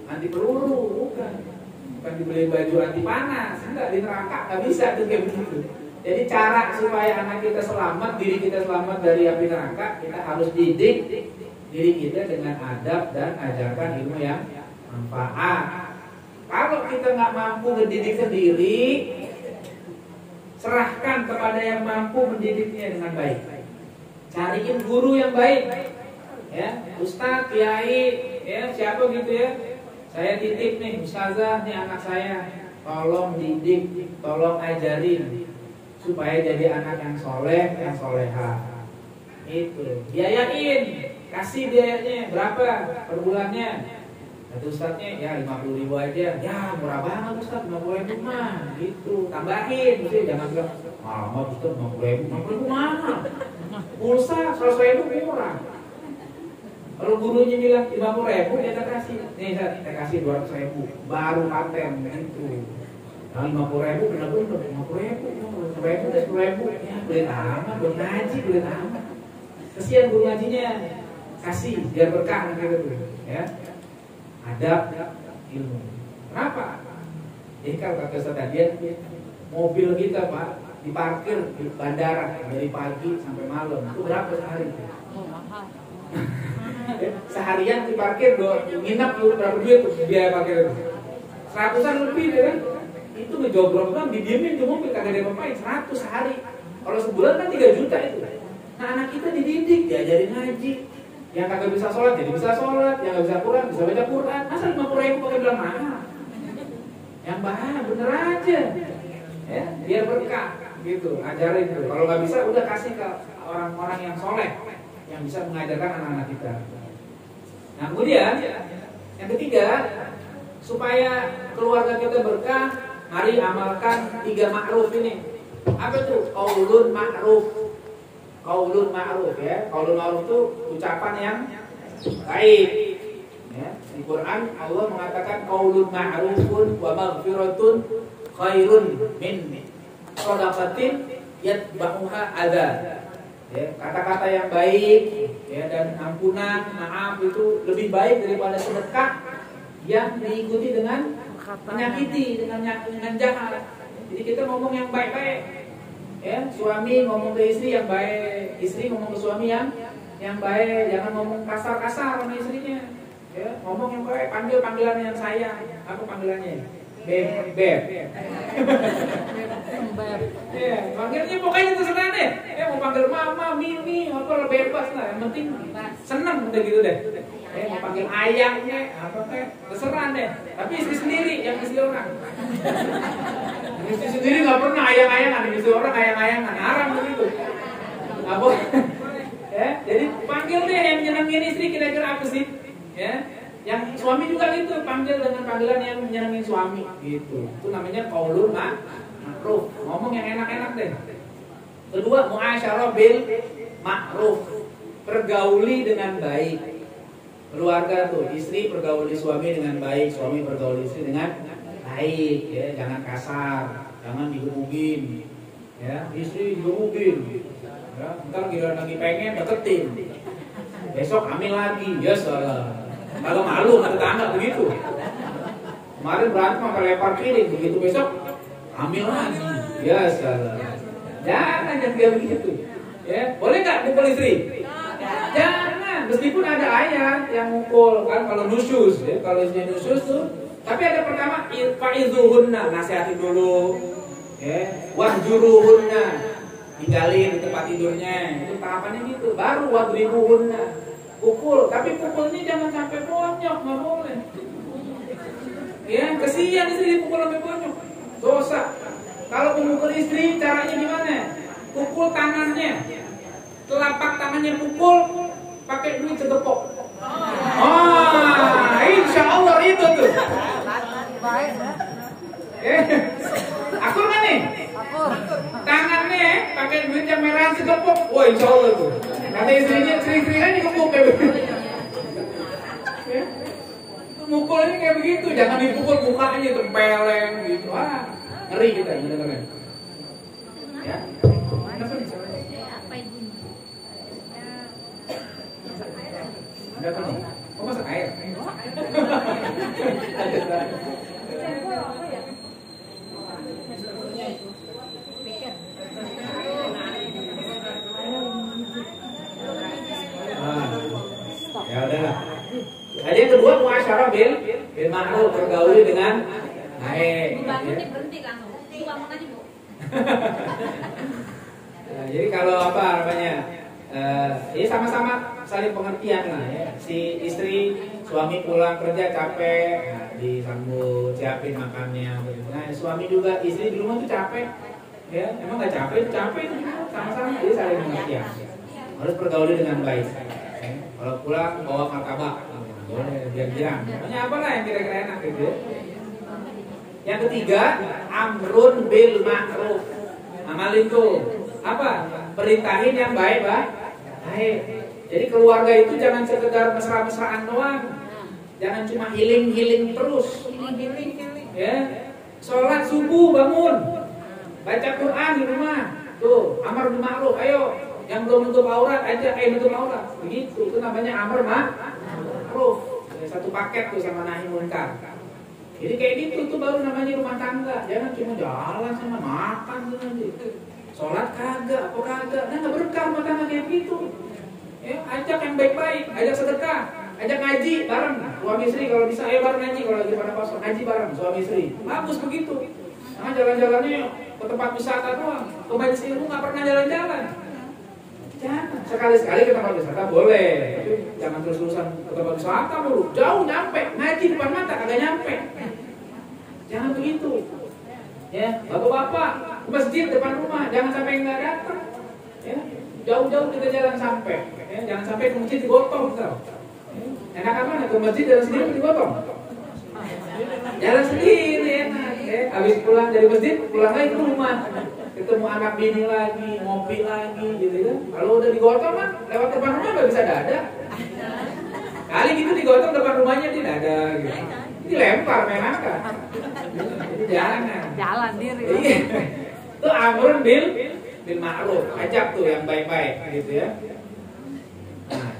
anti peluru, bukan dibeliin baju anti panas, enggak, di neraka nggak bisa tuh kayak begitu. Jadi cara supaya anak kita selamat, diri kita selamat dari api neraka, kita harus didik diri kita dengan adab dan ajarkan ilmu yang manfaat. Kalau kita nggak mampu mendidik sendiri, serahkan kepada yang mampu mendidiknya dengan baik. Cariin guru yang baik, ya, ustadz, kiai, ya, siapa gitu ya. Saya titip nih, ustazah, nih anak saya, tolong didik, tolong ajarin supaya jadi anak yang soleh, yang soleha. Itu biayain. Kasih biayanya berapa per bulannya? Satu ustadznya ya 50.000 aja. Ya murah banget ustadz, 50.000 mah. Gitu. Tambahin, mesti jangan bilang mahal ustadz 50.000 mahal. Pulsa 100.000 murah. Kalau gurunya bilang 50.000 dia kasih. Nih saya kasih 200.000 baru paten gitu. Nah 50.000 benar-benar 50.000, 10.000 ya beli amat, buat ngaji beli amat. Kesian guru ngajinya. Kasih biar berkah gitu ya. Adab ilmu. Kenapa? Jadi kalau kata Ustaz tadi, mobil kita Pak diparkir di bandara dari pagi sampai malam itu berapa sehari? Seharian diparkir nginap berapa duit tuh biaya parkir itu? 100-an lebih kan? Itu ngejogrok kan didiemin di mobil kagak ada apa-apain 100 sehari. Kalau sebulan kan 3 juta itu. Nah anak kita dididik, diajarin ngaji. Yang kagak bisa sholat jadi bisa sholat, yang nggak bisa Quran bisa baca Quran. Masa 50.000 pakai bilang mahal? Yang bahaya bener aja, ya biar berkah gitu, ajarin tuh. Kalau nggak bisa udah kasih ke orang-orang yang soleh yang bisa mengajarkan anak-anak kita. Nah kemudian yang ketiga, supaya keluarga kita berkah, mari amalkan 3 ma'ruf ini. Apa tuh? Qaulun ma'ruf. Qaulun ma'ruf ya. Qaulun ma'ruf itu ucapan yang baik. Ya, di Quran Allah mengatakan qaulun ma'rufun wa maghfiratun khairun min shadaqatin yatba'uha adza. Ya, kata-kata yang baik, ya, dan ampunan, maaf itu lebih baik daripada sedekah yang diikuti dengan menyakiti, dengan jahat. Jadi kita ngomong yang baik-baik. Ya, suami ngomong ke istri yang baik, istri ngomong ke suami yang baik, jangan ngomong kasar-kasar sama istrinya. Ya, ngomong yang baik, panggil panggilan yang sayang. Apa panggilannya? Beb. Ya, panggilnya pokoknya terserah deh. Ya, mau panggil mama, mimi, apa bebas lah. Yang penting seneng udah gitu deh. Ya, mau panggil ayangnya, apa kayak terserah deh. Tapi istri sendiri yang istri orang. Istri sendiri nggak pernah ayang-ayangan, istri orang ayang-ayangan, haram begitu. Apa? Ya, jadi panggil deh yang nyenengin istri kira-kira apa sih? Ya. Yang suami juga gitu, panggil dengan panggilan yang menyenangin suami gitu. Itu namanya qaulun ma'ruf. Ngomong yang enak-enak deh. Kedua, muasyarah bil ma'ruf. Pergauli dengan baik. Keluarga tuh, istri pergauli suami dengan baik, suami pergauli istri dengan baik, ya, jangan kasar, jangan digebukin. Ya, istri digebukin. Ya, ntar giliran lagi pengen deketin. Besok hamil lagi, ya salah. Kalau malu sama tetangga begitu. Kemarin berantem sampai lempar piring, begitu besok hamil lagi. Ya salah. Jangan kayak begitu. Ya, boleh nggak mukul istri? Jangan. Meskipun ada ayat yang mukul kan kalau nusyus, ya, kalau istri nusyus tuh. Tapi ada pertama fa'izuhunna, nasihatin dulu. Ya, wahjuruhunna, tinggalin di tempat tidurnya. Itu tahapannya gitu. Baru wadribuhunna. Pukul, tapi pukulnya jangan sampai bonyok, nggak boleh. Ya, kesian istri dipukul sampai bonyok, dosa. Kalau memukul istri, caranya gimana? Pukul tangannya, telapak tangannya pukul, pakai duit segepok. Insya Allah itu tuh. Akur kan nih? Akur. Tangannya pakai duit yang merah segepok. Wah, insya Allah tuh. Kata istrinya, istri-istri kan dikepuk kayak begitu. Ya. Mukulnya kayak begitu, jangan dipukul mukanya tempeleng gitu. Ngeri kita bener-bener. Ya. Apa nih? Ada apa nih? Oh, masak air. Ya udahlah. Jadi yang kedua muasyarah bil ma'ruf, bergauli dengan baik. Bangunnya berhenti langsung. Bangun aja, Bu. Jadi kalau apa namanya? Ya sama-sama saling pengertian lah ya. Si istri, suami pulang kerja capek, nah, disambut, siapin makannya. Nah, suami juga, istri di rumah tuh capek. Ya, emang nggak capek itu juga sama-sama. Jadi saling pengertian. Harus bergauli dengan baik. Kalau pulang bawa martabak, boleh biar-biar. Pokoknya apa lah yang kira-kira enak gitu. Yang ketiga, amrun bil ma'ruf. Amalin tuh apa? Perintahin yang baik, baik. Jadi keluarga itu jangan sekedar mesra-mesraan doang. Jangan cuma healing terus. Ya, sholat subuh bangun, baca Quran di rumah. Tuh, amar bil ma'ruf. Ayo. Yang belum nutup aurat aja, nutup aurat. Begitu, itu namanya amar ma'ruf. Satu paket tuh sama nahi munkar. Jadi kayak gitu tuh baru namanya rumah tangga. Jangan cuma jalan sama makan tuh nanti. Sholat kagak, apa kagak. Nah, nggak berkah rumah tangga kayak gitu. Ya, ajak yang baik-baik, ajak sedekah, ajak ngaji bareng. Suami istri kalau bisa, ayo bareng ngaji kalau lagi pada kosong, ngaji bareng suami istri. Bagus begitu. Nah, jalan-jalannya ke tempat wisata doang. Ke majelis ilmu nggak pernah jalan-jalan. Jangan, sekali-sekali ke tempat wisata boleh, tapi jangan terus-terusan ke tempat wisata dulu. Jauh nyampe, ngaji depan mata kagak nyampe. Jangan begitu. Ya, bapak-bapak ke masjid depan rumah, jangan sampai nggak datang. Ya, jauh-jauh kita jalan sampai. Ya, jangan sampai ke masjid digotong kita. Enak apa? Ke masjid jalan sendiri digotong. Jalan sendiri enak. Ya, habis pulang dari masjid, pulang lagi ke rumah. Ketemu anak bini lagi, ngopi lagi gitu kan. Kalau udah digotong kan lewat depan rumah nggak bisa dada. Kali gitu digotong depan rumahnya dia dada gitu. Dilempar memang kan. Jadi jangan. Jalan diri. Iya. Itu amrun bil bil ma'ruf, ajak tuh yang baik-baik gitu ya. Nah,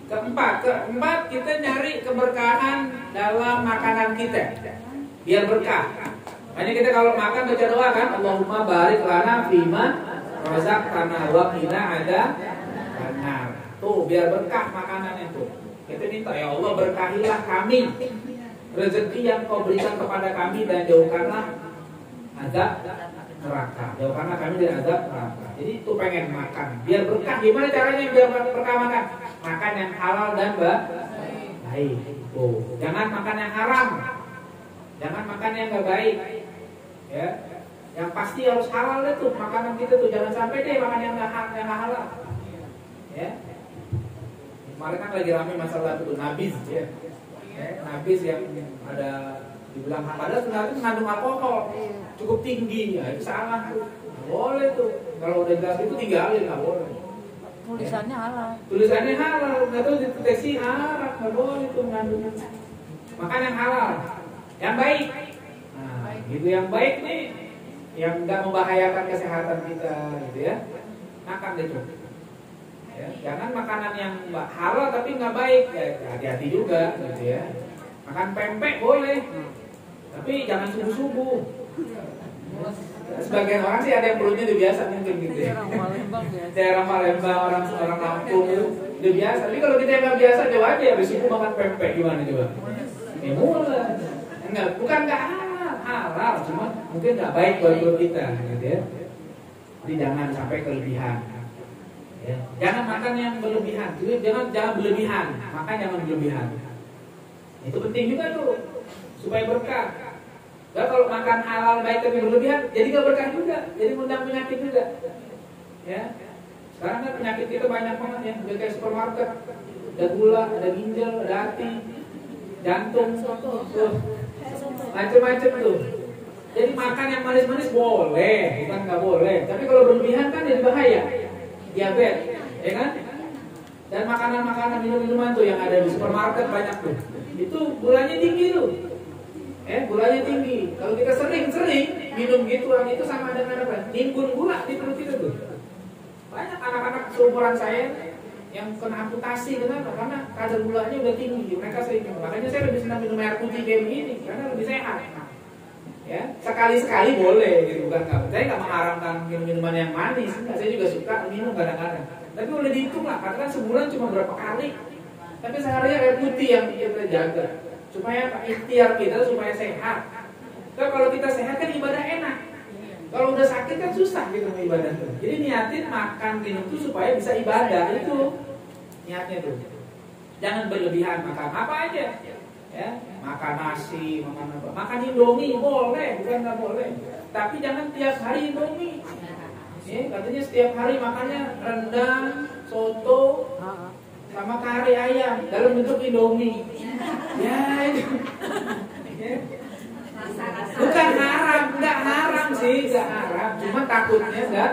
keempat kita nyari keberkahan dalam makanan kita biar berkah. Makanya kita kalau makan baca doa kan, Allahumma barik lana fima razaqtana wa qina adzabannar. Tuh biar berkah makanannya tuh. Kita minta ya Allah berkahilah kami rezeki yang kau berikan kepada kami dan jauhkanlah azab neraka. Jauhkanlah kami dari azab neraka. Jadi itu pengen makan biar berkah. Gimana caranya biar berkah makan? Makan yang halal dan baik. Tuh. Jangan makan yang haram. Jangan makan yang gak baik. Ya. Yang pasti harus halal itu makanan kita tuh. Jangan sampai deh makan yang gak halal. Ya. Kemarin kan lagi ramai masalah itu nabis ya. Nabis yang ada dibilang padahal sebenarnya mengandung alkohol cukup tinggi ya, itu salah tuh. Boleh tuh. Kalau udah jelas itu tinggalin, nggak boleh. Tulisannya halal. Tulisannya halal, nggak tahu deteksi haram, nggak boleh tuh mengandung. Makan yang halal, yang baik. Nah, gitu yang baik nih, yang nggak membahayakan kesehatan kita, gitu ya. Makan deh tuh. Ya, jangan makanan yang halal tapi nggak baik, ya, hati-hati juga, gitu ya. Makan pempek boleh, tapi jangan subuh-subuh. Sebagian orang sih ada yang perutnya udah biasa mungkin gitu ya. Daerah Palembang, orang Lampung udah biasa. Tapi kalau kita yang nggak biasa, coba aja habis subuh makan pempek gimana coba? Mulai. Enggak, bukan nggak halal, cuma mungkin nggak baik buat kita, gitu ya. Jadi jangan sampai kelebihan. Ya. Jangan makan yang berlebihan, jangan berlebihan, makan jangan berlebihan. Itu penting juga tuh supaya berkah. Nah, kalau makan halal baik tapi berlebihan, jadi gak berkah juga, jadi mengundang penyakit juga. Ya, sekarang kan penyakit kita banyak banget ya, udah kayak supermarket, ada gula, ada ginjal, ada hati, jantung, tuh, macam-macam tuh. Jadi makan yang manis-manis boleh, bukan nggak boleh. Tapi kalau berlebihan kan jadi bahaya. Diabetes, ya kan? Dan makanan-makanan minum-minuman tuh yang ada di supermarket banyak tuh. Itu gulanya tinggi tuh. Gulanya tinggi. Kalau kita sering-sering minum gituan itu sama dengan apa? Nimbun gula di perut kita tuh. Banyak anak-anak seumuran saya yang kena amputasi kenapa? Karena kadar gulanya udah tinggi. Mereka sering minum. Makanya saya lebih senang minum air putih kayak begini karena lebih sehat. Ya, sekali-sekali boleh gitu bukan nggak. Saya nggak mengharamkan minuman yang manis. Saya juga suka minum kadang-kadang. Tapi udah dihitung lah, karena sebulan cuma berapa kali. Tapi sehari air putih yang kita jaga supaya ikhtiar kita supaya sehat. Nah, kalau kita sehat kan ibadah enak. Kalau udah sakit kan susah gitu mau ibadah tuh. Jadi niatin makan minum tuh supaya bisa ibadah itu niatnya tuh. Jangan berlebihan makan apa aja. Ya, makan nasi, makan apa? Makan Indomie boleh, bukan nggak boleh. Tapi jangan tiap hari Indomie. Ya, katanya setiap hari makannya rendang, soto, sama kari ayam dalam bentuk Indomie. Ya itu. Ya. Bukan haram, nggak haram sih, nggak haram. Cuma takutnya nggak.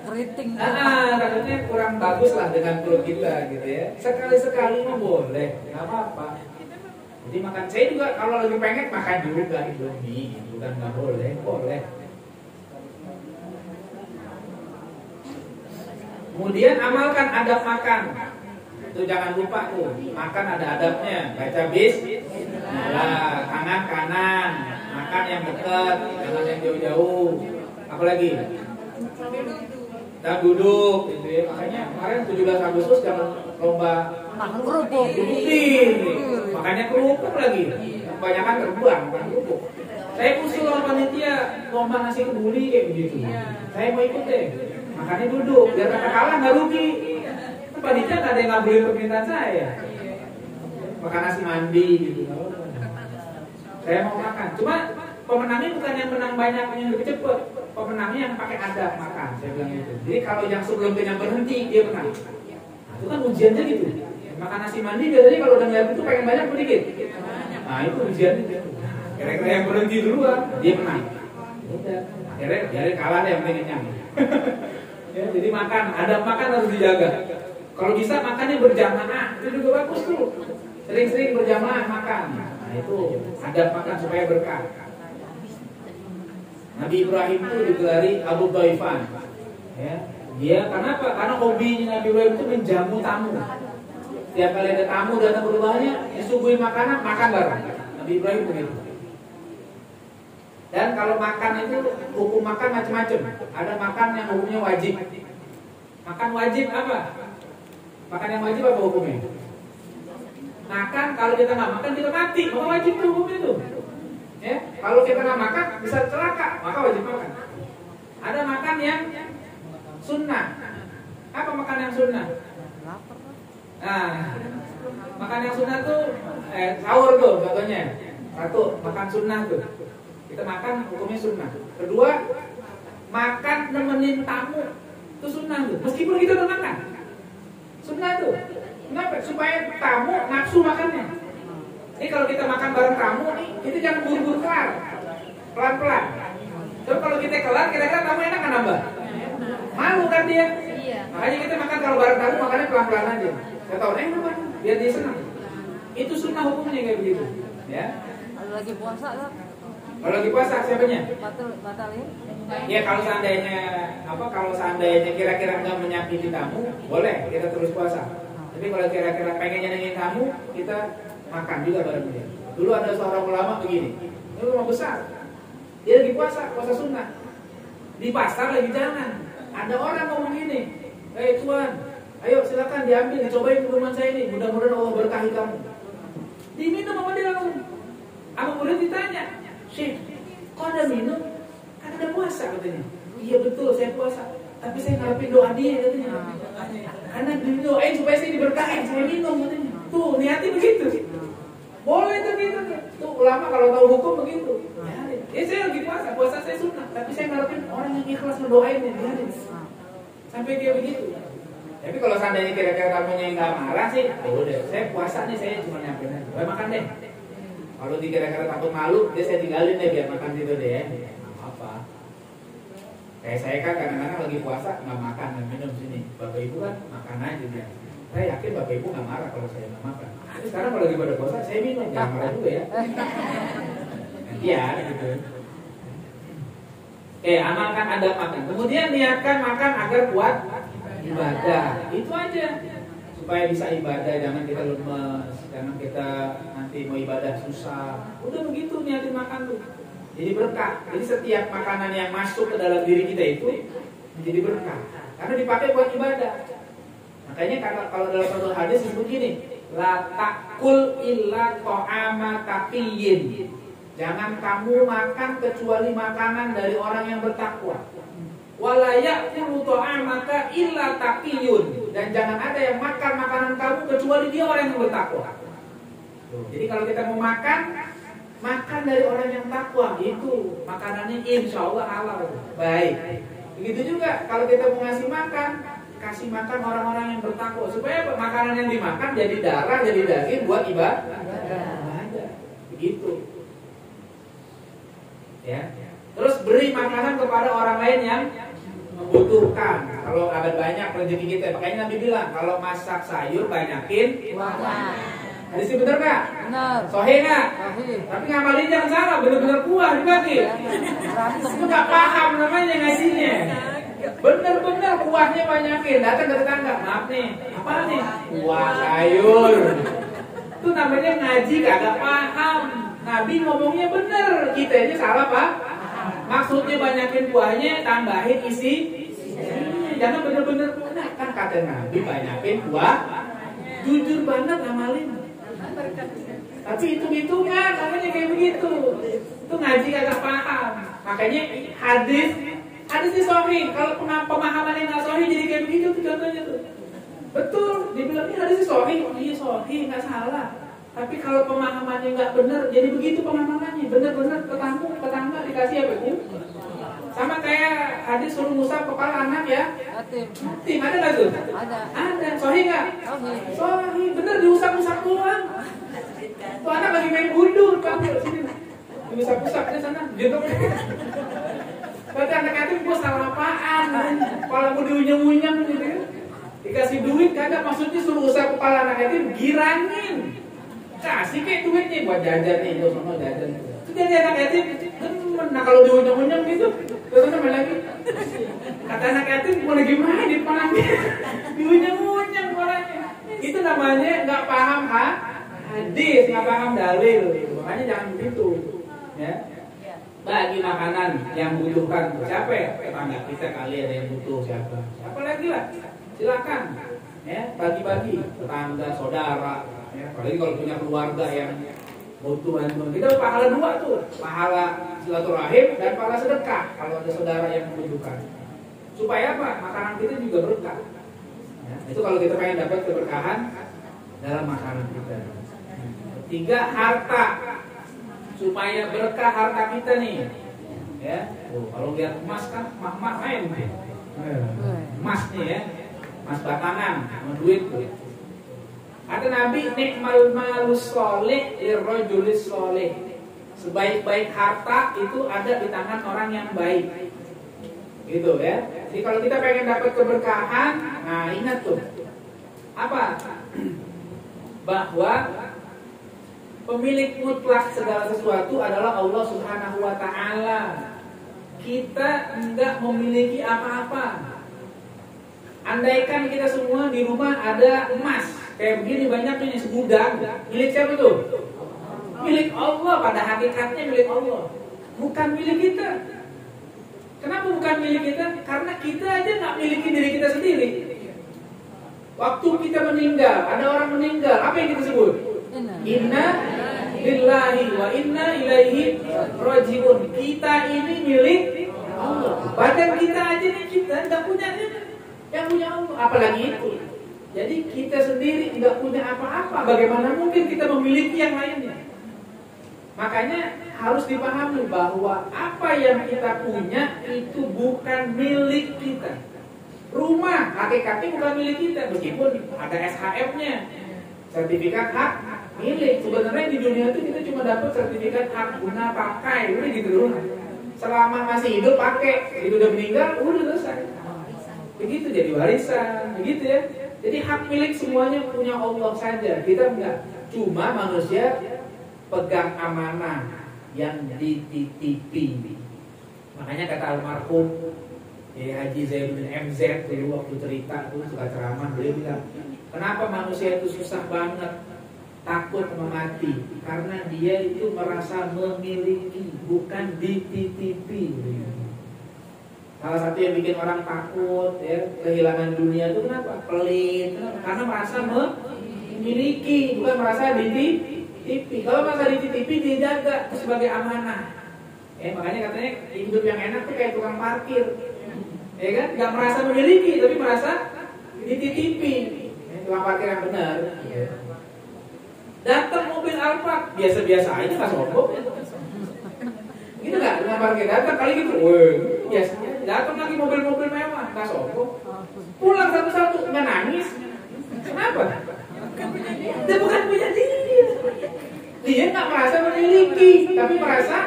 Takutnya kurang bagus lah dengan perut kita gitu ya. Sekali-sekali mah boleh, nggak apa-apa. Jadi makan, saya juga kalau lagi pengen makan juga Indomie, bukan nggak boleh, boleh. Kemudian amalkan adab makan. Itu jangan lupa tuh, makan ada adabnya. Baca bismillah, tangan kanan, makan yang dekat, jangan yang jauh-jauh. Apalagi? Dan duduk, gitu ya. Makanya kemarin 17 Agustus jangan lomba kerupuk. Makanya kerupuk lagi. Kebanyakan terbang, bukan kerupuk. Saya usul sama panitia lomba nasi kebuli kayak begitu. Saya mau ikut deh. Makanya duduk, biar kata kalah nggak rugi. Panitia nggak ada yang ngabulin permintaan saya. Makan nasi mandi gitu. Saya mau makan. Cuma pemenangnya bukan yang menang banyak yang lebih cepat. Pemenangnya yang pakai adab makan. Saya bilang gitu. Jadi kalau yang sebelumnya berhenti dia menang. Nah, itu kan ujiannya gitu. Makan nasi mandi biasanya kalau udah ngeliat itu pengen banyak sedikit. Nah itu ujiannya. Kira-kira yang berhenti duluan dia menang. Udah. Akhirnya biarin kalah deh yang penting kenyang. Ya, jadi makan, adab makan harus dijaga. Kalau bisa makannya berjamaah, itu juga bagus tuh. Sering-sering berjamaah makan. Nah itu adab makan supaya berkah. Nabi Ibrahim itu digelari Abu Dhaifan. Ya, dia kenapa? Karena hobinya Nabi Ibrahim itu menjamu tamu. Setiap kali ada tamu datang ke rumahnya, disuguhi makanan, makan bareng. Nabi Ibrahim begitu. Dan kalau makan itu hukum makan macam-macam. Ada makan yang hukumnya wajib. Makan wajib apa? Makan yang wajib apa hukumnya? Makan kalau kita nggak makan kita mati, maka wajib tuh hukumnya itu. Ya, kalau kita nggak makan bisa celaka, maka wajib makan. Ada makan yang sunnah. Apa makan yang sunnah? Nah, makan yang sunnah tuh sahur tuh contohnya. Satu, makan sunnah tuh. Kita makan hukumnya sunnah. Kedua, makan nemenin tamu itu sunnah tuh. Meskipun kita udah makan, sunnah tuh. Kenapa? Supaya tamu nafsu makannya. Ini kalau kita makan bareng tamu nih, kita jangan buru-buru kelar, pelan-pelan. Terus kalau kita kelar, kira-kira tamu enak kan nambah? Malu kan dia? Iya. Makanya kita makan kalau bareng tamu makannya pelan-pelan aja. Saya tahu enak biar dia senang. Itu sunnah hukumnya kayak begitu. Ya. Kalau lagi puasa kan? Kalau lagi puasa siapanya? Batal ya? Ya kalau seandainya kira-kira nggak menyakiti tamu, boleh kita terus puasa. Tapi kalau kira-kira pengen nyenengin tamu, kita makan juga bareng dia. Dulu ada seorang ulama begini, ini ulama besar. Dia lagi puasa sunnah. Di pasar lagi jalan, ada orang ngomong gini, Tuan, ayo silakan diambil, dicobain minuman saya ini, mudah-mudahan Allah berkahi kamu. Diminum sama dia langsung. Sama murid ditanya, Syekh, kok ada minum? Kan ada puasa katanya. Iya betul, saya puasa. Tapi saya ngarepin doa dia katanya. Karena didoain supaya saya diberkahin, saya minum katanya. Tuh, niatnya begitu. Boleh tuh gitu. Tuh ulama kalau tahu hukum begitu. Ya saya lagi puasa saya sunnah. Tapi saya ngarepin orang yang ikhlas ngedoain ya. Sampai dia begitu. Tapi kalau seandainya kira-kira tamunya nggak marah sih, udah. Saya puasa nih, saya cuma nyampein aja. Makan deh. Kalau dikira-kira takut malu, dia saya tinggalin deh biar makan gitu deh ya. Apa? Kayak saya kan kadang-kadang lagi puasa nggak makan dan minum sini. Bapak ibu kan makan aja dia. Saya yakin bapak ibu nggak marah kalau saya nggak makan. Tapi sekarang kalau lagi pada puasa saya minum, jangan marah juga ya. Iya gitu. Amalkan adab makan. Kemudian niatkan makan agar kuat ibadah. Itu aja. Supaya bisa ibadah, jangan kita lemes, jangan kita nanti mau ibadah susah. Udah begitu niatin makan tuh. Jadi berkah. Jadi setiap makanan yang masuk ke dalam diri kita itu menjadi berkah. Karena dipakai buat ibadah. Makanya kalau dalam satu hadis disebut gini, la takul illa ta'ama taqiyyin. Jangan kamu makan kecuali makanan dari orang yang bertakwa. Wala ya'kulu ta'amaka illa taqiyyun. Dan jangan ada yang makan makanan kamu kecuali dia orang yang bertakwa. Jadi kalau kita mau makan dari orang yang takwa, itu makanannya insya Allah halal. Baik. Begitu juga kalau kita mau ngasih makan, kasih makan orang-orang yang bertakwa. Supaya makanan yang dimakan jadi darah, jadi daging buat ibadah. Begitu. Ya. Terus beri makanan kepada orang lain yang membutuhkan. Kalau ada banyak rezeki kita, makanya Nabi bilang kalau masak sayur banyakin kuahnya. Hadis itu benar nggak? Benar. Sahih nggak? Sahih. Tapi ngamalin jangan salah, benar-benar kuah dibagi. Itu nggak paham namanya ngajinya. Benar-benar kuahnya banyakin. Datang ke tetangga, maaf nih, apa nih? Kuah sayur. Itu namanya ngaji kagak paham. Nabi ngomongnya benar, kita ini salah pak. Maksudnya banyakin kuahnya, tambahin isi. Jangan benar-benar benar kan kata Nabi banyakin kuah. Jujur banget ngamalin. Tapi hitung-hitungan namanya kayak begitu. Itu ngaji kagak paham. Makanya hadis ini sahih. Kalau pemahaman yang nggak sahih jadi kayak begitu tuh contohnya tuh. Betul, dibilang ini hadis sahih. Oh iya sahih, nggak salah. Tapi kalau pemahamannya nggak benar, jadi begitu pemahamannya. Benar-benar tetangga dikasih apa itu? Sama kayak hadis suruh ngusap kepala anak ya. Tim ada nggak tuh? Ada. Sahih nggak? Sahih. Bener diusap-usap doang. Tuh anak lagi main gundul, panggil sini. Diusap-usap di sana, gitu. Berarti anak yatim gue salah apaan? Kalau mau diunyeng-unyeng gitu. Dikasih duit kagak, maksudnya suruh usap kepala anak yatim, girangin. Kasih kayak duitnya buat jajan nih, itu sama jajan. Itu jadi anak yatim, nah kalau diunyeng-unyeng gitu, terus main lagi. Kata anak yatim mau lagi main di depannya, diunyeng-unyeng orangnya. Itu namanya nggak paham hadis, nggak paham dalil. Makanya jangan begitu. Ya. Bagi makanan yang butuhkan. Siapa ya? Tetangga kita kali ada yang butuh siapa? Siapa lagi lah? Silakan. Ya, bagi-bagi tetangga, saudara. Ya, apalagi kalau punya keluarga yang butuh, kita pahala dua tuh, pahala silaturahim dan pahala sedekah kalau ada saudara yang membutuhkan. Supaya apa? Makanan kita juga berkah. Ya, itu kalau kita pengen dapat keberkahan dalam makanan kita. Tiga, harta. Supaya berkah harta kita nih. Ya, kalau lihat emas kan mak main nih. Emas nih ya, emas batangan, sama duit tuh. Kata Nabi, nikmal malus soleh lirrojulis soleh. Sebaik-baik harta itu ada di tangan orang yang baik. Gitu ya. Jadi kalau kita pengen dapat keberkahan, nah ingat tuh apa? Bahwa pemilik mutlak segala sesuatu adalah Allah Subhanahu wa Ta'ala. Kita enggak memiliki apa-apa. Andaikan kita semua di rumah ada emas kayak begini banyak ini segudang, milik siapa tuh? Milik Allah, pada hakikatnya milik Allah, bukan milik kita. Kenapa bukan milik kita? Karena kita aja nggak miliki diri kita sendiri. Waktu kita meninggal, ada orang meninggal, apa yang kita sebut? Inna lillahi wa inna ilaihi rajiun. Kita ini milik Allah. Badan kita aja nih kita nggak punya, yang punya Allah. Apalagi itu. Jadi kita sendiri tidak punya apa-apa. Bagaimana mungkin kita memiliki yang lainnya? Makanya harus dipahami bahwa apa yang kita punya itu bukan milik kita. Rumah hakikatnya bukan milik kita, meskipun ada SHM-nya, sertifikat hak milik. Sebenarnya di dunia itu kita cuma dapat sertifikat hak guna pakai, udah gitu doang. Selama masih hidup pakai, itu udah meninggal, udah selesai. Begitu jadi warisan, begitu ya. Jadi hak milik semuanya punya Allah saja. Kita enggak. Cuma manusia pegang amanah yang dititipi. Makanya kata almarhum Haji Zainuddin MZ dulu waktu cerita tuh suka ceramah, beliau bilang, kenapa manusia itu susah banget takut mati? Karena dia itu merasa memiliki, bukan dititipi. Salah satu yang bikin orang takut ya, kehilangan dunia itu kenapa? Pelit. Karena merasa memiliki, bukan merasa dititipi. Kalau merasa dititipi, dijaga itu sebagai amanah. Makanya katanya hidup yang enak tuh kayak tukang parkir. Ya kan? Gak merasa memiliki, tapi merasa dititipi. Tukang parkir yang benar. Datang mobil Alphard, biasa-biasa aja, nggak sombong. Gitu nggak? Tukang parkir datang kali gitu, biasa. Datang lagi mobil-mobil mewah, nggak sombong. Pulang satu-satu, nggak nangis. Kenapa? Dia bukan punya diri. Dia nggak merasa memiliki, tapi merasa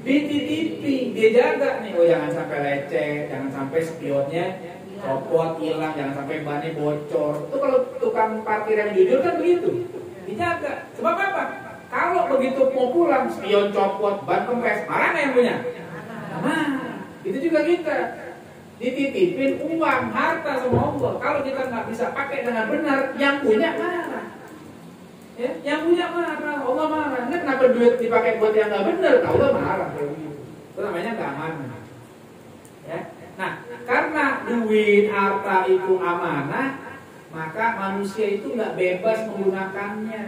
dititipi. Dia jaga nih, jangan sampai lecet, jangan sampai spionnya copot, hilang, jangan sampai bannya bocor. Itu kalau tukang parkir yang jujur kan begitu, dijaga. Sebab apa? Kalau begitu mau pulang, spion copot, ban kempes, marah nggak yang punya? Nah, itu juga kita dititipin uang, harta sama Allah. Kalau kita nggak bisa pakai dengan benar, yang punya marah. Ya, yang punya marah, Allah marah. Nah, kenapa duit dipakai buat yang nggak benar? Allah marah. Itu namanya nggak amanah. Ya. Nah, karena duit, harta itu amanah, maka manusia itu nggak bebas menggunakannya,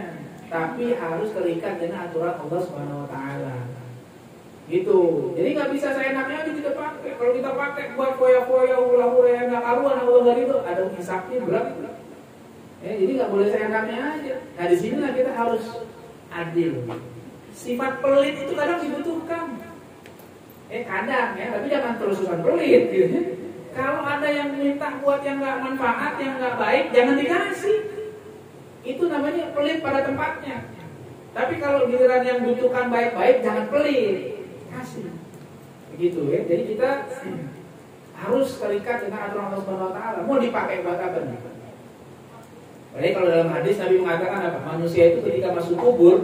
tapi harus terikat dengan aturan Allah Subhanahu Wa Taala. Gitu. Jadi nggak bisa seenaknya aja kita pakai. Kalau kita pakai buat foya-foya, hura-hura yang nggak karuan, Allah dari itu ada hisapnya berat. Jadi nggak boleh seenaknya aja. Nah di sini kita harus adil. Sifat pelit itu kadang dibutuhkan. Kadang ya, tapi jangan terus-terusan pelit. Gitu. Kalau ada yang minta buat yang nggak manfaat, yang nggak baik, jangan dikasih. Itu namanya pelit pada tempatnya. Tapi kalau giliran yang butuhkan baik-baik, jangan pelit. Kasih. Begitu ya. Jadi kita harus terikat dengan aturan Allah Subhanahu Wa Taala. Mau dipakai buat apa nih? Jadi kalau dalam hadis Nabi mengatakan apa? Manusia itu ketika masuk kubur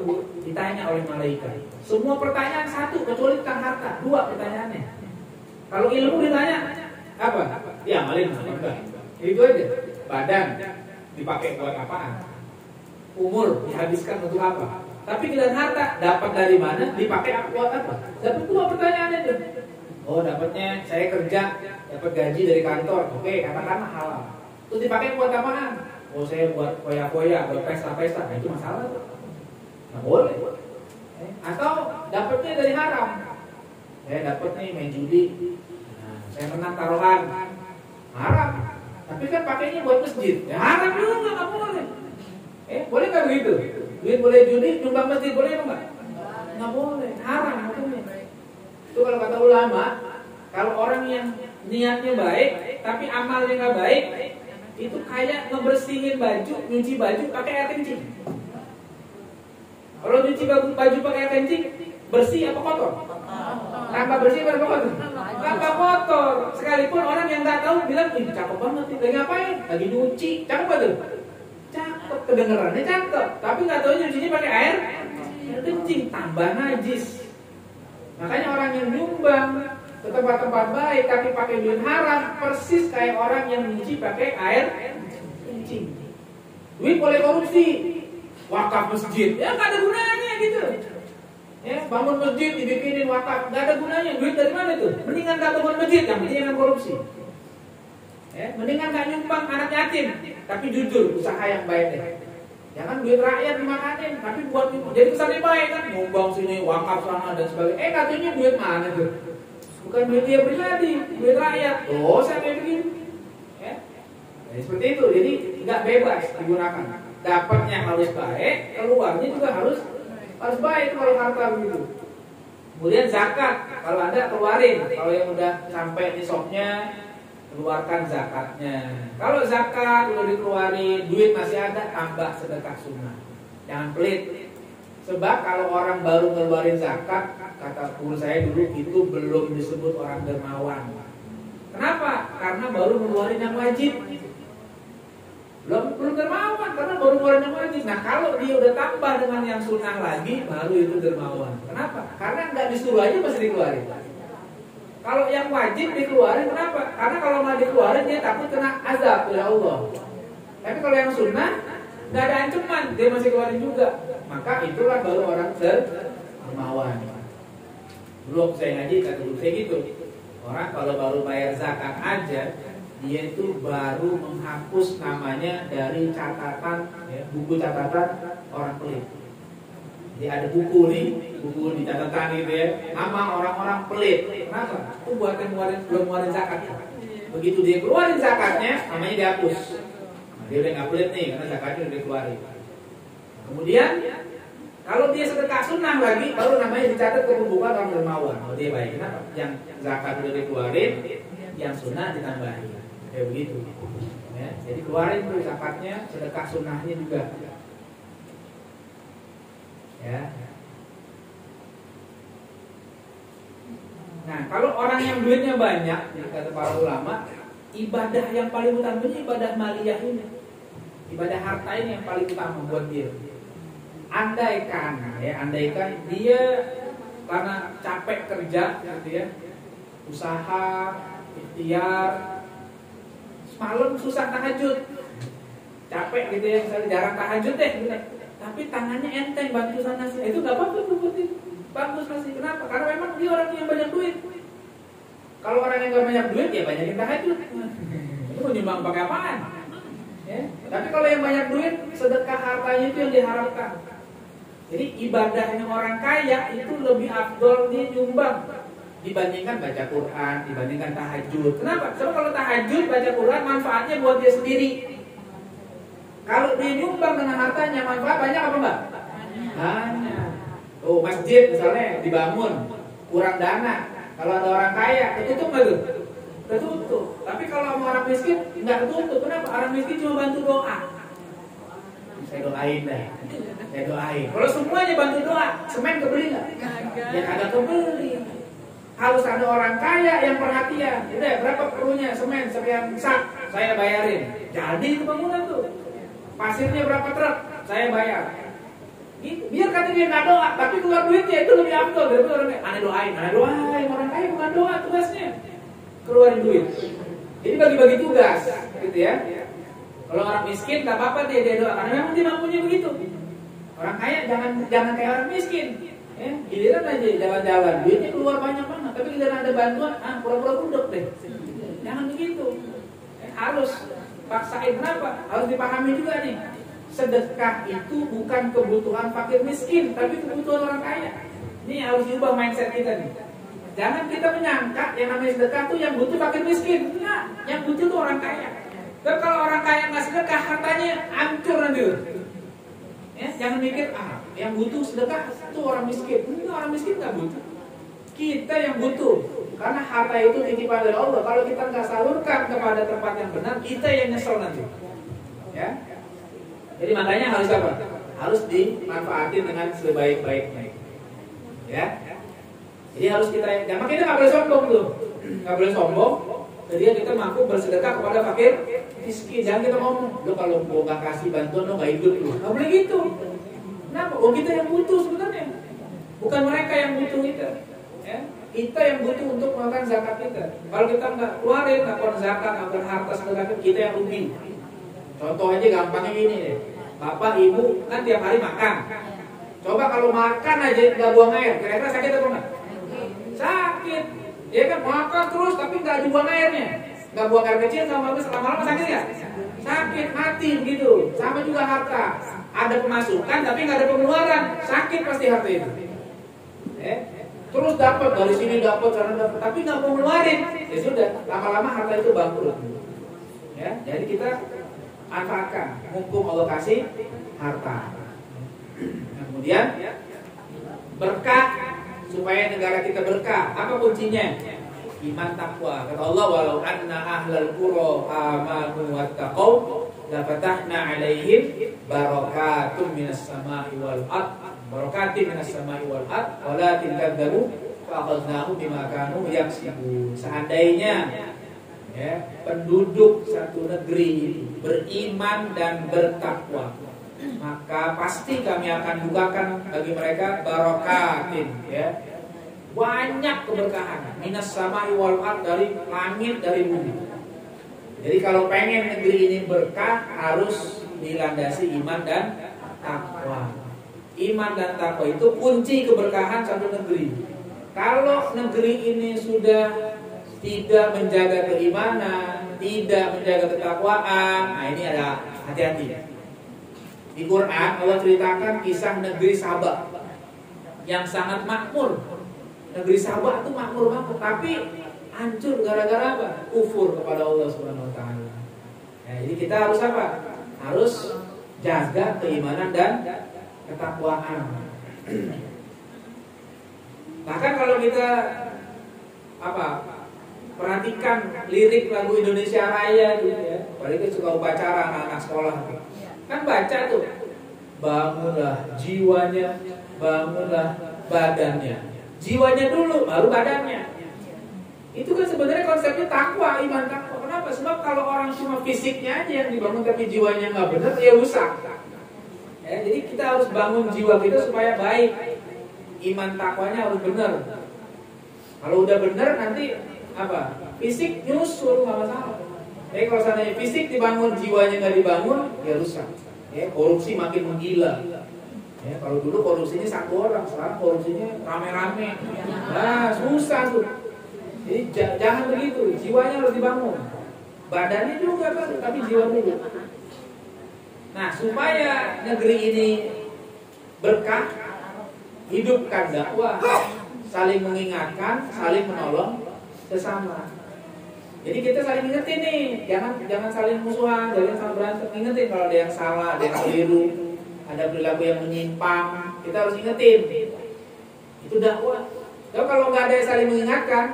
ditanya oleh malaikat. Semua pertanyaan satu kecuali tentang harta. Dua pertanyaannya. Kalau ilmu ditanya Apa? Diamalin sama enggak? Itu aja. Badan dipakai buat apaan? Umur dihabiskan untuk apa? Tapi giliran harta dapat dari mana? Dipakai buat apa? Dapat 2 pertanyaan aja. Oh, dapatnya saya kerja, dapat gaji dari kantor. Oke, katakanlah halal. Terus dipakai buat apaan? Oh, saya buat foya-foya, buat pesta-pesta. Nah, itu masalah. Nggak boleh. Atau dapatnya dari haram. Saya dapat nih main judi. Nah, saya menang taruhan. Haram. Tapi kan pakainya buat masjid. Ya haram juga, nggak boleh. Boleh nggak begitu? Duit boleh judi, nyumbang masjid boleh nggak? Nggak boleh, haram hukumnya. Itu kalau kata ulama, kalau orang yang niatnya baik, tapi amalnya nggak baik, itu kayak ngebersihin baju, nyuci baju pakai air kencing. Kalau nyuci baju pakai air kencing, bersih apa kotor? Tambah bersih apa kotor? Tambah kotor. Sekalipun orang yang nggak tahu bilang, ih cakep banget, lagi ngapain? Lagi nyuci, cakep banget. Cakep, kedengerannya cakep, tapi nggak tahu nyucinya pakai air kencing, tambah najis. Makanya orang yang nyumbang ke tempat-tempat baik tapi pakai duit haram, persis kayak orang yang nyuci pakai air kencing. Duit boleh korupsi, wakaf masjid, ya nggak ada gunanya gitu. Ya, bangun masjid dibikinin wakaf, nggak ada gunanya. Duit dari mana tuh? Mendingan nggak bangun masjid, yang penting jangan korupsi. Mendingan nggak nyumbang anak yatim, tapi jujur usaha yang baik deh. Jangan duit rakyat dimakanin, tapi buat jadi kesannya baik kan, nyumbang sini, wakaf sana dan sebagainya. Katanya duit mana tuh? Bukan duit dia pribadi, duit rakyat. Dosa kayak begini. Jadi seperti itu, jadi nggak bebas digunakan. Dapatnya harus baik, keluarnya juga harus baik kalau harta begitu. Kemudian zakat, kalau ada keluarin, kalau yang udah sampai nisabnya keluarkan zakatnya. Kalau zakat udah dikeluarin, duit masih ada, tambah sedekah sunnah. Jangan pelit. Sebab kalau orang baru ngeluarin zakat, kata guru saya dulu, itu belum disebut orang dermawan. Kenapa? Karena baru ngeluarin yang wajib. Belum dermawan karena baru ngeluarin yang wajib. Nah, kalau dia udah tambah dengan yang sunnah lagi, baru itu dermawan. Kenapa? Karena nggak disuruh aja masih dikeluarin. Kalau yang wajib dikeluarin, kenapa? Karena kalau nggak dikeluarin dia takut kena azab oleh Allah. Tapi kalau yang sunnah nggak ada ancaman, dia masih keluarin juga. Maka itulah baru orang dermawan. Dulu saya ngaji kata dulu saya gitu. Orang kalau baru bayar zakat aja, dia itu baru menghapus namanya dari catatan, buku catatan orang pelit. Jadi ada buku nih, buku di catatan gitu ya, nama orang-orang pelit. Kenapa? Itu buat yang belum ngeluarin zakat. Begitu dia keluarin zakatnya, namanya dihapus. Nah, dia udah nggak pelit nih, karena zakatnya udah dikeluarin. Kemudian kalau dia sedekah sunnah lagi, baru namanya dicatat ke pembukaan orang dermawan. Kalau dia baik, kenapa? Yang zakat udah dikeluarin, yang sunnah ditambahin. Kayak begitu. Ya, jadi keluarin tuh zakatnya, sedekah sunnahnya juga. Ya. Nah, kalau orang yang duitnya banyak, kata para ulama, ibadah yang paling utamanya ibadah maliyah ini, ibadah harta ini yang paling utama buat dia. Andaikan dia karena capek kerja, gitu ya, usaha, ikhtiar, semalam susah tahajud, capek gitu ya, misalnya jarang tahajud deh, gitu. Tapi tangannya enteng bantu sana sini, itu nggak apa-apa tuh, bagus masih. Kenapa? Karena memang dia orang yang banyak duit. Kalau orang yang nggak banyak duit, ya banyakin tahajud. Itu mau nyumbang pakai apaan? Ya. Tapi kalau yang banyak duit, sedekah hartanya itu yang diharapkan. Jadi ibadahnya orang kaya itu lebih afdol dia nyumbang dibandingkan baca Quran, dibandingkan tahajud. Kenapa? Sebab kalau tahajud baca Quran manfaatnya buat dia sendiri. Kalau dia nyumbang dengan hartanya, manfaat banyak apa enggak? Banyak. Oh, masjid misalnya dibangun, kurang dana. Kalau ada orang kaya, ketutup nggak tuh? Ketutup. Tapi kalau sama orang miskin, nggak ketutup. Kenapa? Orang miskin cuma bantu doa. Saya doain deh. Saya doain. Kalau semuanya bantu doa, semen kebeli nggak? Ya kagak kebeli. Harus ada orang kaya yang perhatian. Udah, berapa perlunya semen sekian sak, saya bayarin. Jadi itu bangunan tuh. Pasirnya berapa truk, saya bayar. Gitu. Biar kata dia nggak doa, tapi keluar duitnya itu lebih afdol daripada orang kaya. Aneh doain, orang kaya bukan doa tugasnya. Keluarin duit. Jadi bagi-bagi tugas, gitu ya. Kalau orang miskin, tak apa-apa dia doa, karena memang dia mampunya begitu. Orang kaya jangan kayak orang miskin. Ya, giliran aja jalan-jalan, duitnya keluar banyak banget, tapi giliran ada bantuan, pura-pura budek deh. Jangan begitu. Harus paksain, kenapa? Harus dipahami juga nih. Sedekah itu bukan kebutuhan fakir miskin, tapi kebutuhan orang kaya. Ini harus diubah mindset kita nih. Jangan kita menyangka yang namanya sedekah tuh yang butuh fakir miskin. Enggak, yang butuh tuh orang kaya. Tapi kalau orang kaya nggak sedekah, hartanya hancur nanti. Ya, jangan mikir yang butuh sedekah itu orang miskin. Enggak, orang miskin nggak butuh. Kita yang butuh. Karena harta itu titipan dari Allah. Kalau kita nggak salurkan kepada tempat yang benar, kita yang nyesel nanti. Ya. Jadi makanya harus apa? Harus dimanfaatin dengan sebaik-baiknya. Ya. Jadi harus kita, makanya kita nggak boleh sombong tuh, nggak boleh sombong. Jadi kita mampu bersedekah kepada fakir miskin. Jangan kita ngomong, lo kalau mau nggak kasih bantuan lo nggak hidup lo. Nggak boleh gitu. Kenapa? Oh kita yang butuh sebenarnya, bukan mereka yang butuh kita. Ya. Kita yang butuh untuk melakukan zakat kita. Kalau kita nggak keluarin, nggak keluar zakat, nggak keluar harta sedekah kita yang rugi. Contoh aja gampangnya gini deh. Bapak ibu kan tiap hari makan. Coba kalau makan aja nggak buang air, kira-kira sakit atau enggak? Sakit. Ya kan makan terus tapi nggak dibuang airnya. Nggak buang air kecil lama-lama sakit ya? Sakit, mati begitu. Sama juga harta. Ada pemasukan tapi nggak ada pengeluaran, sakit pasti harta itu. Terus dapat dari sini dapat sana dapat, tapi nggak mau ngeluarin, ya sudah lama-lama harta itu bangkrut. Ya, jadi kita manfaatkan, mumpung Allah kasih harta. Kemudian berkah supaya negara kita berkah. Apa kuncinya? Iman takwa. Kata Allah, walau anna ahlal qura amanu wattaqau la fatahna 'alaihim barakatun minas sama'i wal ard. Barakatin minas sama'i wal ard walakin kadzabu fa akhadnahum bima kanu yaksibun. Seandainya ya, penduduk satu negeri beriman dan bertakwa, maka pasti kami akan bukakan bagi mereka barakatin, ya, banyak keberkahan minas sama'i wal ard, dari langit dari bumi. Jadi kalau pengen negeri ini berkah harus dilandasi iman dan takwa. Iman dan takwa itu kunci keberkahan satu negeri. Kalau negeri ini sudah tidak menjaga keimanan, tidak menjaga ketakwaan, nah ini ada hati-hati. Di Quran Allah ceritakan kisah negeri Sabah yang sangat makmur. Negeri Sabah itu makmur banget, tapi hancur gara-gara apa? Kufur kepada Allah Subhanahu wa taala. Nah, jadi kita harus apa? Harus jaga keimanan dan ketakwaan. Bahkan kalau kita perhatikan lirik lagu Indonesia Raya gitu ya, apalagi suka upacara anak-anak sekolah, kan baca tuh, bangunlah jiwanya, bangunlah badannya. Jiwanya dulu, baru badannya. Itu kan sebenarnya konsepnya takwa, iman takwa. Kenapa? Sebab kalau orang cuma fisiknya aja yang dibangun tapi jiwanya nggak benar, ya rusak. Ya, jadi kita harus bangun jiwa kita supaya baik. Iman takwanya harus benar. Kalau udah benar nanti apa? Fisik nyusul nggak masalah. Tapi kalau seandainya fisik dibangun, jiwanya nggak dibangun, ya rusak. Ya, korupsi makin menggila. Ya, kalau dulu korupsinya satu orang, sekarang korupsinya rame-rame. Nah, susah tuh. Jadi jangan begitu, jiwanya harus dibangun. Badannya juga kan, tapi jiwa dulu. Nah, supaya negeri ini berkah, hidupkan dakwah, saling mengingatkan, saling menolong sesama. Jadi kita saling ingetin nih, jangan saling musuhan, jangan saling berantem. Ingetin kalau ada yang salah, ada yang keliru, ada perilaku yang menyimpang, kita harus ingetin. Itu dakwah. Jadi kalau nggak ada yang saling mengingatkan,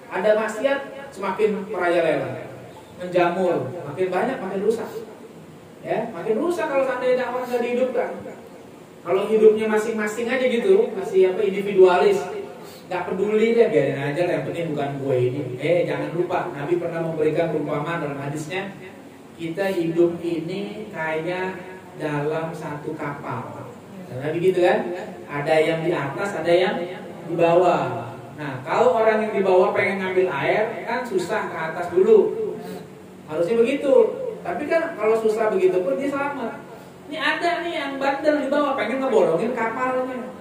ada maksiat, semakin merajalela, menjamur, makin banyak, makin rusak. Ya, makin rusak kalau seandainya dakwah nggak dihidupkan. Kalau hidupnya masing-masing aja gitu, masih individualis, nggak peduli deh, biarin aja, yang penting bukan gue ini. Jangan lupa, Nabi pernah memberikan perumpamaan dalam hadisnya, kita hidup ini kayak dalam satu kapal. Karena begitu kan, ada yang di atas, ada yang di bawah. Nah, kalau orang yang di bawah pengen ngambil air, kan susah ke atas dulu. Harusnya begitu. Tapi kan kalau susah begitu pun dia selamat. Ini ada nih yang bandel di bawah pengen ngebolongin kapalnya.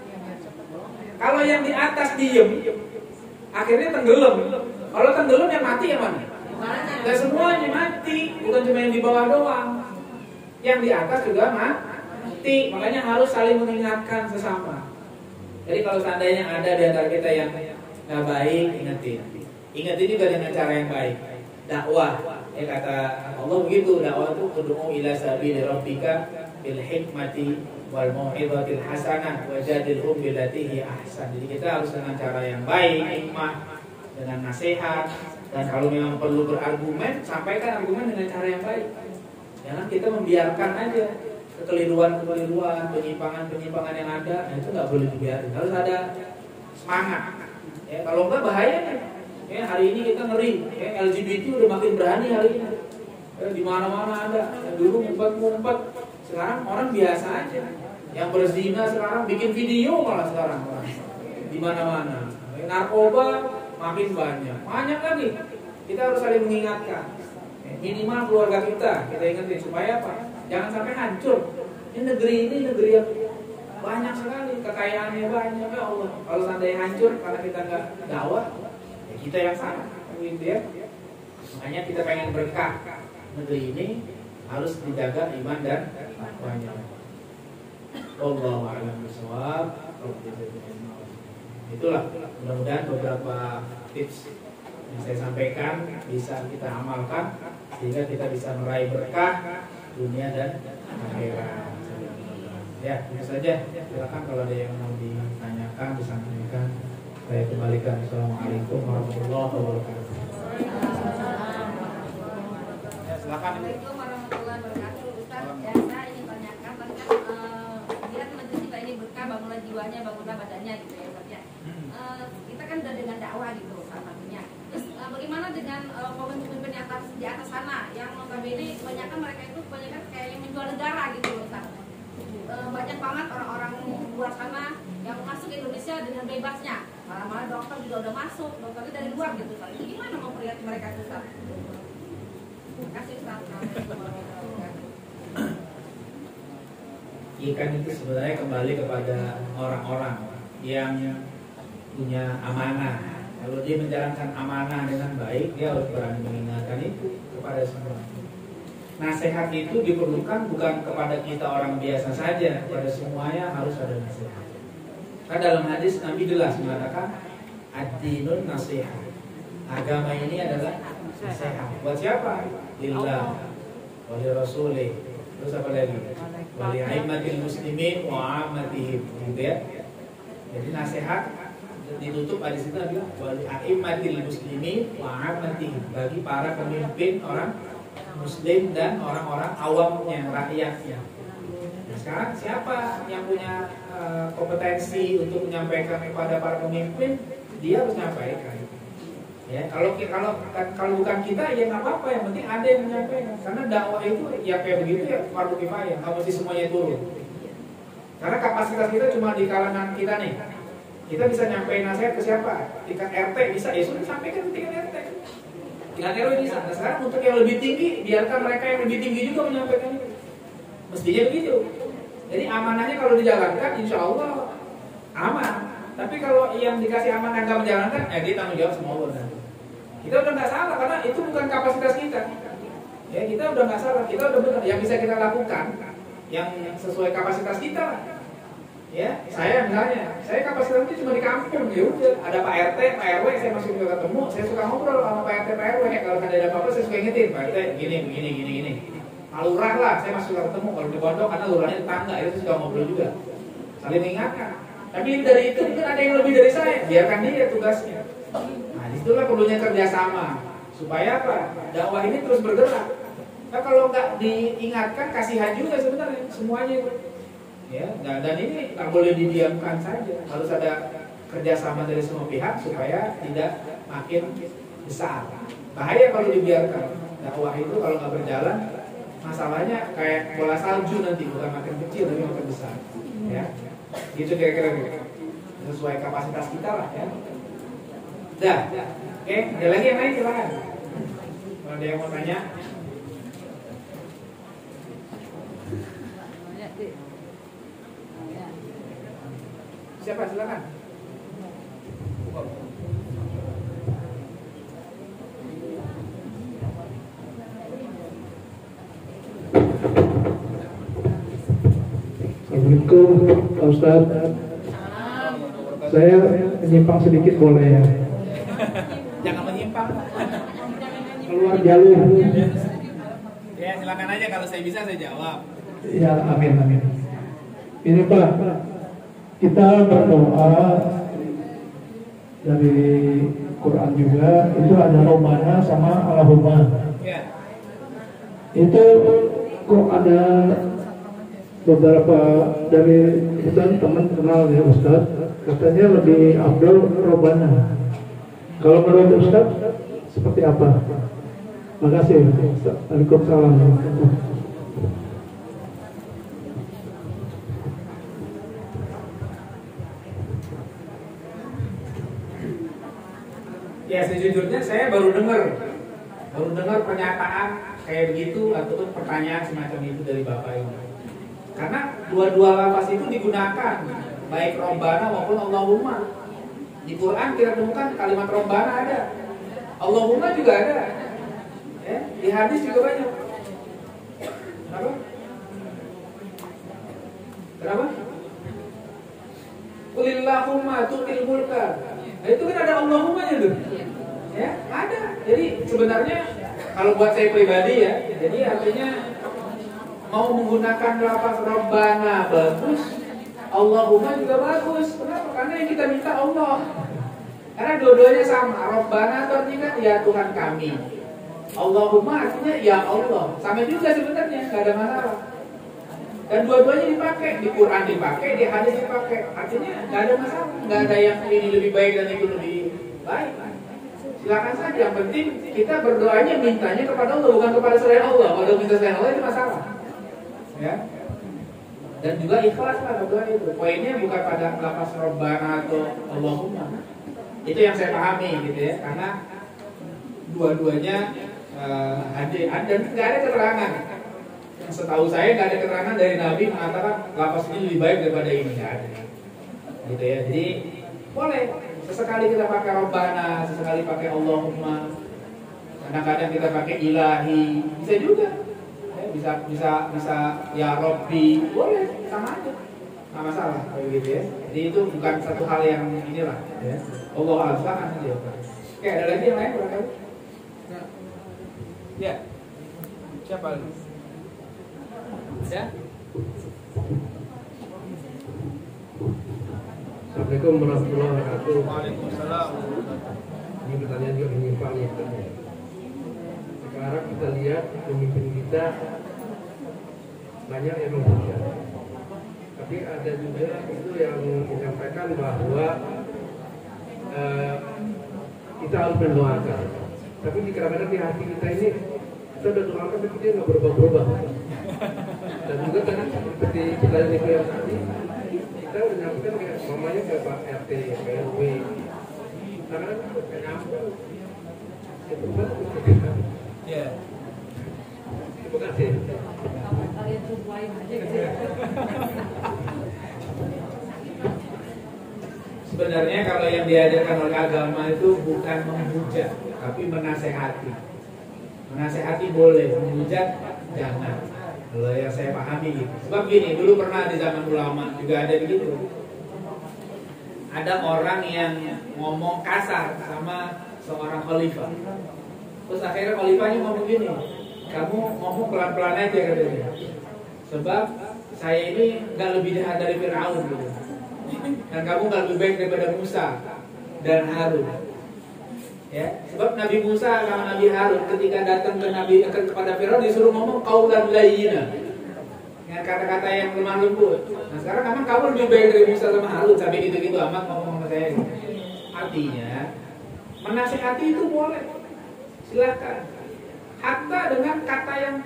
Kalau yang di atas diem, akhirnya tenggelam. Kalau tenggelam yang mati yang mana? Gak semuanya mati, bukan cuma yang di bawah doang. Yang di atas juga mati. Makanya harus saling mengingatkan sesama. Jadi kalau seandainya ada di antara kita yang gak baik, ingetin. Ingetin juga dengan cara yang baik. Dakwah, ya kata Allah begitu. Dakwah itu ud'u ila sabili rabbika bil hikmati wal mau'izatil hasanah wajadilhum billati hi ahsan. Jadi kita harus dengan cara yang baik, hikmah, dengan nasihat, dan kalau memang perlu berargumen, sampaikan argumen dengan cara yang baik. Jangan kita membiarkan aja kekeliruan-kekeliruan, penyimpangan-penyimpangan yang ada, nah itu nggak boleh dibiarkan. Harus ada semangat. Ya, kalau enggak bahaya nih. Ya, hari ini kita ngeri. Ya, LGBT udah makin berani hari ini. Ya, di mana-mana ada. Ya, dulu ngumpet-ngumpet. Sekarang orang biasa aja. Yang berzina sekarang bikin video malah sekarang. Di mana-mana. Ya, narkoba makin banyak. Banyak lagi. Kita harus saling mengingatkan. Ya, minimal keluarga kita ingetin supaya apa? Jangan sampai hancur. Ini negeri yang banyak sekali, kekayaannya banyak, ya Allah. Kalau seandainya hancur karena kita nggak dakwah, ya kita yang salah, gitu ya. Makanya kita pengen berkah negeri ini harus dijaga iman dan takwanya. Wallahu a'lam bishawab. Itulah mudah-mudahan beberapa tips yang saya sampaikan bisa kita amalkan sehingga kita bisa meraih berkah dunia dan akhirat. Ya, itu saja. Silakan kalau ada yang mau ditanyakan, disampaikan. Saya kembalikan. Assalamualaikum warahmatullahi wabarakatuh. Ya, silakan. Assalamualaikum warahmatullahi wabarakatuh. Ustaz, ya saya ingin tanyakan tentang biar majelis kita ini berkah, bangunlah jiwanya, bangunlah badannya gitu ya Ustaz ya. Kita kan udah dengan dakwah gitu salah satunya. Terus bagaimana dengan pemimpin di atas sana yang notabene kebanyakan mereka itu kebanyakan kayak yang menjual negara gitu Ustaz. Banyak banget orang-orang luar sana yang masuk ke Indonesia dengan bebasnya. Malah dokter juga udah masuk, dokternya dari luar gitu Ustaz. Itu gimana memperlihat mereka itu Ustaz? Terima kasih Ustaz. Ikan itu sebenarnya kembali kepada orang-orang yang punya amanah. Kalau dia menjalankan amanah dengan baik, dia harus berani mengingatkan itu kepada semua. Nasihat itu diperlukan bukan kepada kita orang biasa saja, kepada semuanya harus ada nasihat. Karena dalam hadis Nabi jelas mengatakan ad-dinun nasihat. Agama ini adalah nasihat. Buat siapa? Lillah, wa li rasulih. Terus apa lagi? Wa li aimmatil muslimin wa ammatihim. Gitu ya. Jadi nasihat ditutup hadis itu adalah wa li aimmatil muslimin wa ammatihim, bagi para pemimpin orang Muslim dan orang-orang awamnya, rakyatnya. Nah, sekarang siapa yang punya kompetensi untuk menyampaikan kepada para pemimpin? Dia harus menyampaikan. Ya, kalau bukan kita ya nggak apa-apa, yang penting ada yang menyampaikan. Karena dakwah itu ya kayak begitu ya fardu kifayah, nggak mesti semuanya turun. Karena kapasitas kita cuma di kalangan kita nih. Kita bisa nyampein nasihat ke siapa? Tingkat RT bisa, ya sudah sampaikan ke tingkat RT. Tingkat RW bisa. Nah sekarang untuk yang lebih tinggi, biarkan mereka yang lebih tinggi juga menyampaikan itu. Mestinya begitu. Jadi amanahnya kalau dijalankan, insya Allah aman. Tapi kalau yang dikasih amanah nggak menjalankan, dia tanggung jawab semua Allah. Kita udah nggak salah karena itu bukan kapasitas kita. Ya kita udah nggak salah, kita udah benar. Yang bisa kita lakukan, yang sesuai kapasitas kita. Ya, saya misalnya, saya kapasitasnya cuma di kampung, ya udah. Ada Pak RT, Pak RW, saya masih suka ketemu, saya suka ngobrol sama Pak RT, Pak RW. Kalau ada apa-apa, saya suka ingetin, Pak RT, gini. Pak Lurah lah, saya masih suka ketemu. Kalau di pondok, karena lurahnya tetangga, itu suka ngobrol juga. Saling mengingatkan. Tapi dari itu mungkin ada yang lebih dari saya, biarkan dia tugasnya. Nah, disitulah perlunya kerjasama, supaya apa? Dakwah ini terus bergerak. Nah, kalau nggak diingatkan, kasihan juga sebenarnya semuanya. Ya, dan ini nggak boleh didiamkan saja, harus ada kerjasama dari semua pihak supaya tidak makin besar. Bahaya kalau dibiarkan. Dakwah itu kalau nggak berjalan, masalahnya kayak bola salju nanti, bukan makin kecil tapi makin besar. Ya, gitu kira-kira sesuai kapasitas kita lah ya. Dah, oke, ada lagi yang lain silakan. Kalau ada yang mau tanya. Siapa? Silakan. Assalamualaikum Pak Ustadz. Saya menyimpang sedikit boleh ya? Jangan menyimpang. Keluar jalur. Ya silakan aja, kalau saya bisa saya jawab. Ya amin amin. Ini Pak, kita berdoa dari Quran juga itu ada Rabbana sama Allahumma. Ya. Itu kok ada beberapa dari Ustaz teman kenal ya Ustaz, katanya lebih afdal Rabbana. Kalau menurut Ustaz seperti apa? Makasih Ustaz. Waalaikumsalam. Ya sejujurnya saya baru dengar pernyataan kayak begitu ataupun pertanyaan semacam itu dari Bapak Ibu. Karena dua-dua lafaz itu digunakan baik Rabbana maupun Allahumma. Di Quran kita temukan kalimat Rabbana ada, Allahumma juga ada. Ya, di hadis juga banyak. Kenapa? Qulillahumma tu'til mulka. Nah, itu kan ada Allahumma-nya tuh. Ya, ada. Jadi sebenarnya kalau buat saya pribadi ya, jadi artinya mau menggunakan lafaz Rabbana bagus, Allahumma juga bagus. Kenapa? Karena yang kita minta Allah. Karena dua-duanya sama. Rabbana itu artinya ya Tuhan kami. Allahumma artinya ya Allah. Sama juga sebenarnya, nggak ada masalah. Dan dua-duanya dipakai, di Quran dipakai, di hadis dipakai. Artinya nggak ada masalah. Nggak ada yang ini lebih baik dan itu lebih baik. Silakan saja. Yang penting kita berdoanya mintanya kepada Allah, bukan kepada selain Allah. Kalau minta selain Allah itu masalah. Ya. Dan juga ikhlas lah berdoa itu. Poinnya bukan pada lafaz Rabbana atau Allahumma. Itu yang saya pahami gitu ya. Karena dua-duanya ada dan nggak ada keterangan. Yang setahu saya nggak ada keterangan dari Nabi mengatakan lafaz ini lebih baik daripada ini, nggak ada. Gitu ya. Jadi boleh sesekali kita pakai Rabbana, sesekali pakai Allahumma. Kadang-kadang kita pakai ilahi, bisa juga. Bisa ya Robbi, boleh, sama aja, nggak masalah kayak gitu ya. Jadi itu bukan satu hal yang inilah ya. Allah silakan aja. Oke, ada lagi yang lain barangkali? Ya, siapa lagi? Ya. Assalamualaikum warahmatullahi wabarakatuh. Waalaikumsalam. Ini pertanyaan juga menyimpang ya. Sekarang kita lihat pemimpin kita banyak yang menghujat. Tapi ada juga itu yang menyampaikan bahwa kita harus mendoakan. Tapi kadang-kadang di hati kita ini kita udah doakan tapi dia nggak berubah-ubah. Dan juga tadi seperti kita lihat yang tadi, kita udah nyampaikan kayak mamanya kayak Pak RT, kayak RW. Karena kayak nyambung. Itu kan kita. Ya. Terima kasih. Sebenarnya kalau yang diajarkan oleh agama itu bukan menghujat, tapi menasehati. Menasehati boleh, menghujat jangan. Kalau yang saya pahami gitu. Sebab gini, dulu pernah di zaman ulama juga ada begitu. Ada orang yang ngomong kasar sama seorang khalifah. Terus akhirnya khalifahnya ngomong gini, kamu ngomong pelan-pelan aja katanya. Sebab saya ini nggak lebih jahat dari Fir'aun gitu. Dan kamu nggak lebih baik daripada Musa dan Harun. Ya, sebab Nabi Musa sama Nabi Harun ketika datang kepada Fir'aun disuruh ngomong qaulan layyina, dengan kata-kata yang lemah lembut. Nah sekarang memang kamu lebih baik dari Musa sama Harun sampai gitu-gitu amat ngomong sama saya. Artinya menasihati itu boleh, silakan. Hatta dengan kata yang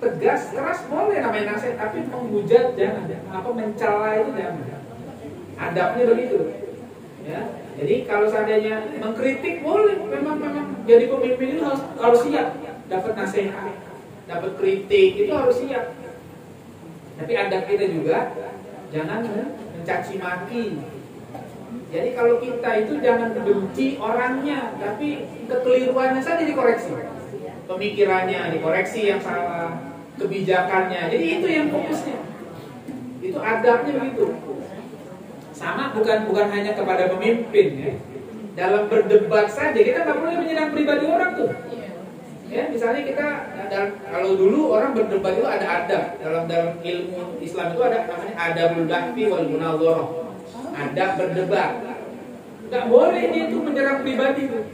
tegas, keras boleh namanya nasihat, tapi menghujat jangan. Apa mencela itu jangan. Adabnya begitu. Ya. Jadi kalau seandainya mengkritik boleh, memang jadi pemimpin itu harus siap dapat nasihat, dapat kritik itu harus siap. Tapi adab kita juga jangan mencaci maki, Jadi kalau kita itu jangan benci orangnya, tapi kekeliruannya saja dikoreksi. Pemikirannya dikoreksi yang salah, kebijakannya. Jadi itu yang fokusnya. Itu adabnya begitu. Sama bukan hanya kepada pemimpin ya. Dalam berdebat saja kita nggak boleh menyerang pribadi orang tuh. Ya, misalnya kita kalau dulu orang berdebat itu ada adab. Dalam ilmu Islam itu ada namanya adabul bahfi wal munadharah. Adab berdebat. Nggak boleh dia itu menyerang pribadi tuh.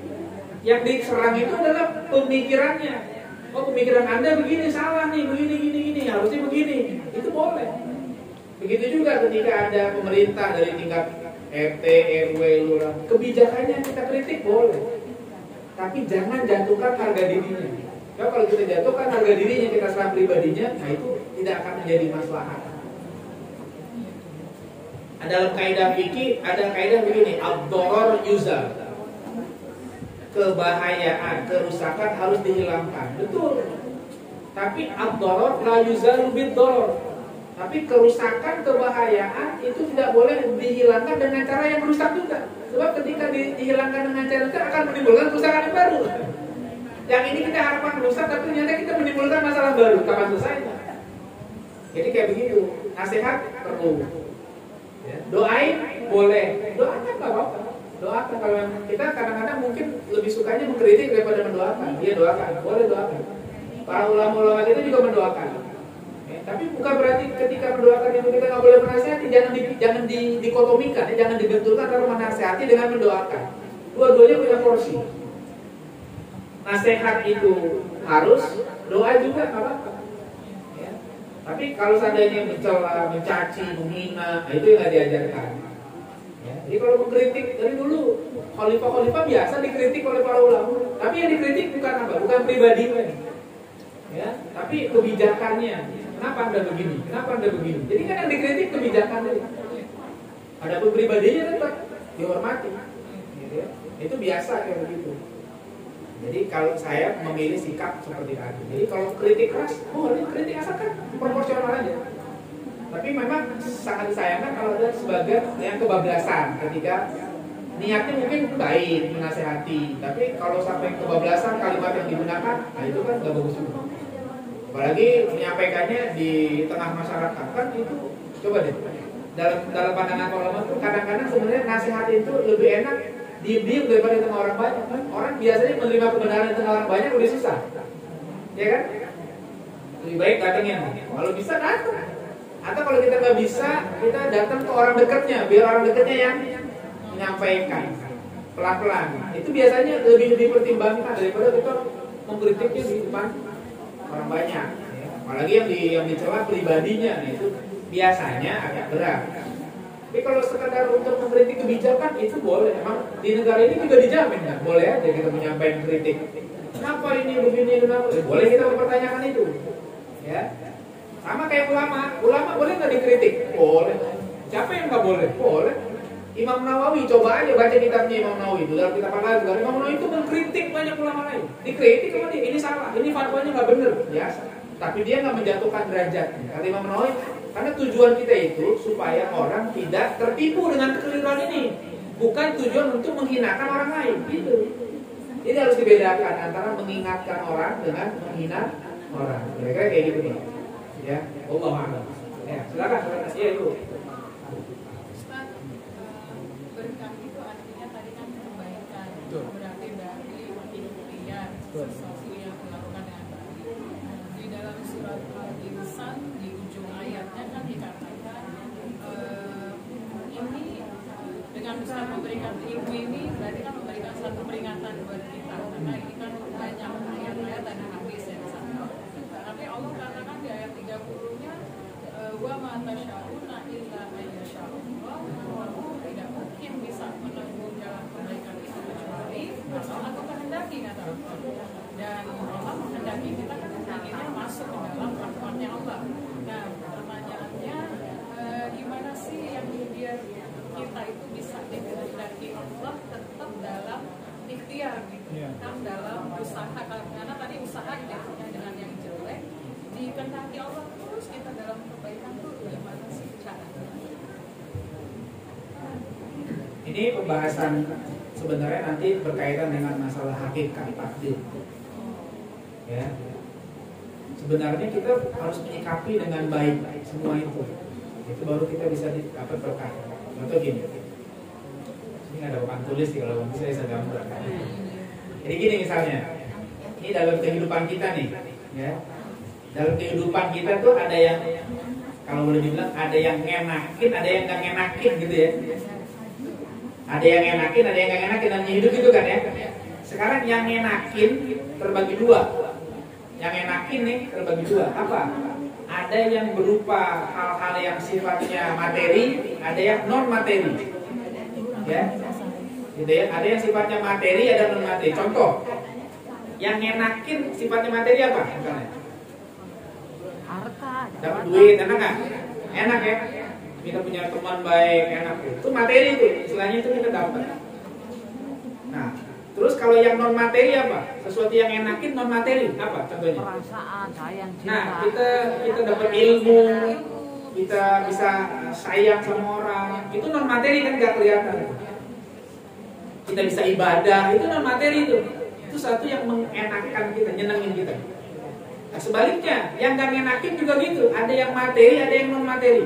Yang diserang itu adalah pemikirannya. Oh, pemikiran Anda begini salah nih, begini gini, harusnya begini. Itu boleh. Begitu juga ketika ada pemerintah dari tingkat RT, RW, lurah, kebijakannya kita kritik boleh. Tapi jangan jatuhkan harga dirinya. Kalau kita jatuhkan harga dirinya, kita serang pribadinya, nah itu tidak akan menjadi maslahat. Dalam kaidah fikih ada kaidah begini, ad-darar yuzal. Kebahayaan, kerusakan harus dihilangkan. Betul. Tapi ad-darar la yuzalu bid-darar. Tapi kerusakan, kebahayaan itu tidak boleh dihilangkan dengan cara yang rusak juga. Sebab ketika dihilangkan dengan cara rusak akan menimbulkan kerusakan yang baru. Yang ini kita harapkan rusak, tapi ternyata kita menimbulkan masalah baru. Kapan selesainya? Jadi kayak begitu. Nasihat perlu. Ya. Doain boleh. Doakan nggak apa-apa. Doakan. Kalau kita kadang-kadang mungkin lebih sukanya mengkritik daripada mendoakan. Dia doakan, boleh doakan. Para ulama-ulama kita juga mendoakan. Tapi bukan berarti ketika mendoakan itu kita nggak boleh menasihati, jangan dikotomikan, jangan dibenturkan antara menasihati dengan mendoakan. Dua-duanya punya porsi. Nasihat itu harus, doa juga nggak apa-apa. Ya. Tapi kalau seandainya mencela, mencaci, menghina, nah itu yang nggak diajarkan. Ya. Jadi kalau mengkritik dari dulu, khalifah-khalifah biasa dikritik oleh para ulama. Tapi yang dikritik bukan apa, bukan pribadinya. Ya, tapi kebijakannya. Kenapa Anda begini? Kenapa Anda begini? Jadi kan yang dikritik kebijakannya. Adapun pribadinya tetap dihormati. Gitu ya. Itu biasa kayak begitu. Jadi kalau saya memilih sikap seperti tadi. Jadi kalau kritik keras, boleh kritik asalkan proporsional aja. Tapi memang sangat disayangkan kalau ada sebagian yang kebablasan ketika niatnya mungkin baik menasehati, tapi kalau sampai kebablasan kalimat yang digunakan, nah itu kan nggak bagus juga. Apalagi menyampaikannya di tengah masyarakat kan itu, coba deh dalam pandangan ulama itu kadang-kadang sebenarnya nasihat itu lebih enak diam-diam daripada di tengah orang banyak. Orang biasanya menerima kebenaran di tengah orang banyak lebih susah, ya kan? Lebih baik datangnya, kalau bisa datang. Atau kalau kita nggak bisa, kita datang ke orang dekatnya, biar orang dekatnya yang menyampaikan pelan-pelan. Itu biasanya lebih dipertimbangkan daripada kita mengkritiknya di depan orang banyak, ya. Apalagi yang dicela pribadinya, nah itu biasanya agak berat. Tapi kalau sekadar untuk mengkritik kebijakan itu boleh. Emang di negara ini juga dijamin kan, boleh aja kita menyampaikan kritik. Kenapa ini begini, kenapa? Boleh kita mempertanyakan itu, ya. Sama kayak ulama boleh nggak dikritik? Boleh. Siapa yang nggak boleh? Boleh. Imam Nawawi, coba aja baca kitabnya Imam Nawawi. Dalam kitab Al-Azhar, Imam Nawawi itu mengkritik banyak ulama lain. Dikritik sama dia, ini salah, ini fatwanya nggak benar, biasa. Tapi dia nggak menjatuhkan derajat. Kata Imam Nawawi, karena tujuan kita itu supaya orang tidak tertipu dengan kekeliruan ini, bukan tujuan untuk menghinakan orang lain. Gitu. Jadi harus dibedakan antara mengingatkan orang dengan menghina orang. Kira-kira kayak gitu nih. Ya, Allah a'lam. Ya, silakan. Ya itu. Berkah itu artinya tadi kan kebaikan, berarti dari ikhtiar sesuatu yang dilakukan dengan baik. Di dalam surat Al-Insan di ujung ayatnya kan dikatakan ini dengan Ustaz memberikan ilmu ini berarti kan memberikan satu peringatan buat kita, karena ini kan banyak ayat-ayat dan hadis yang sama. Tapi Allah katakan di ayat 30-nya wa ma tasyauna illa ayyasha'allah, tidak mungkin bisa menempuh jalan kebaikan itu kecuali atau kehendaki, kata Allah. Dan Allah menghendaki kita kan inginnya masuk ke dalam rahmatnya Allah. Nah, pertanyaannya gimana sih yang biar kita itu bisa dikehendaki Allah tetap dalam ikhtiar gitu, kan dalam usaha, karena tadi usaha identiknya dengan yang jelek, dikehendaki Allah terus kita dalam kebaikan tuh gimana sih caranya? Ini pembahasan sebenarnya nanti berkaitan dengan masalah hakikat takdir. Ya. Sebenarnya kita harus menyikapi dengan baik semua itu. Itu baru kita bisa dapat berkah. Contoh gini. Ini ada papan tulis sih kalau bisa gambar. Jadi gini misalnya. Ini dalam kehidupan kita nih, ya. Dalam kehidupan kita tuh ada yang, kalau boleh dibilang, ada yang ngenakin, ada yang nggak ngenakin gitu ya. Ada yang ngenakin, ada yang nggak ngenakin dalam hidup itu kan ya. Sekarang yang ngenakin terbagi dua. Yang enakin nih terbagi dua. Apa? Ada yang berupa hal-hal yang sifatnya materi, ada yang non materi. Ya, gitu ya. Ada yang sifatnya materi, ada non materi. Contoh, yang enakin sifatnya materi apa? Misalnya, Harta. dapat duit, enak nggak? Enak ya. Kita punya teman baik, enak. Itu materi tuh, istilahnya itu kita dapat. Nah, terus kalau yang non materi apa? Sesuatu yang enakin non materi apa? Contohnya? Perasaan, sayang, cinta. Nah, kita dapat ilmu, kita bisa sayang sama orang. Itu non materi kan nggak kelihatan. Kita bisa ibadah, itu non materi itu. Itu satu yang mengenakan kita, nyenengin kita. Nah, sebaliknya, yang nggak ngenakin juga gitu. Ada yang materi, ada yang non materi.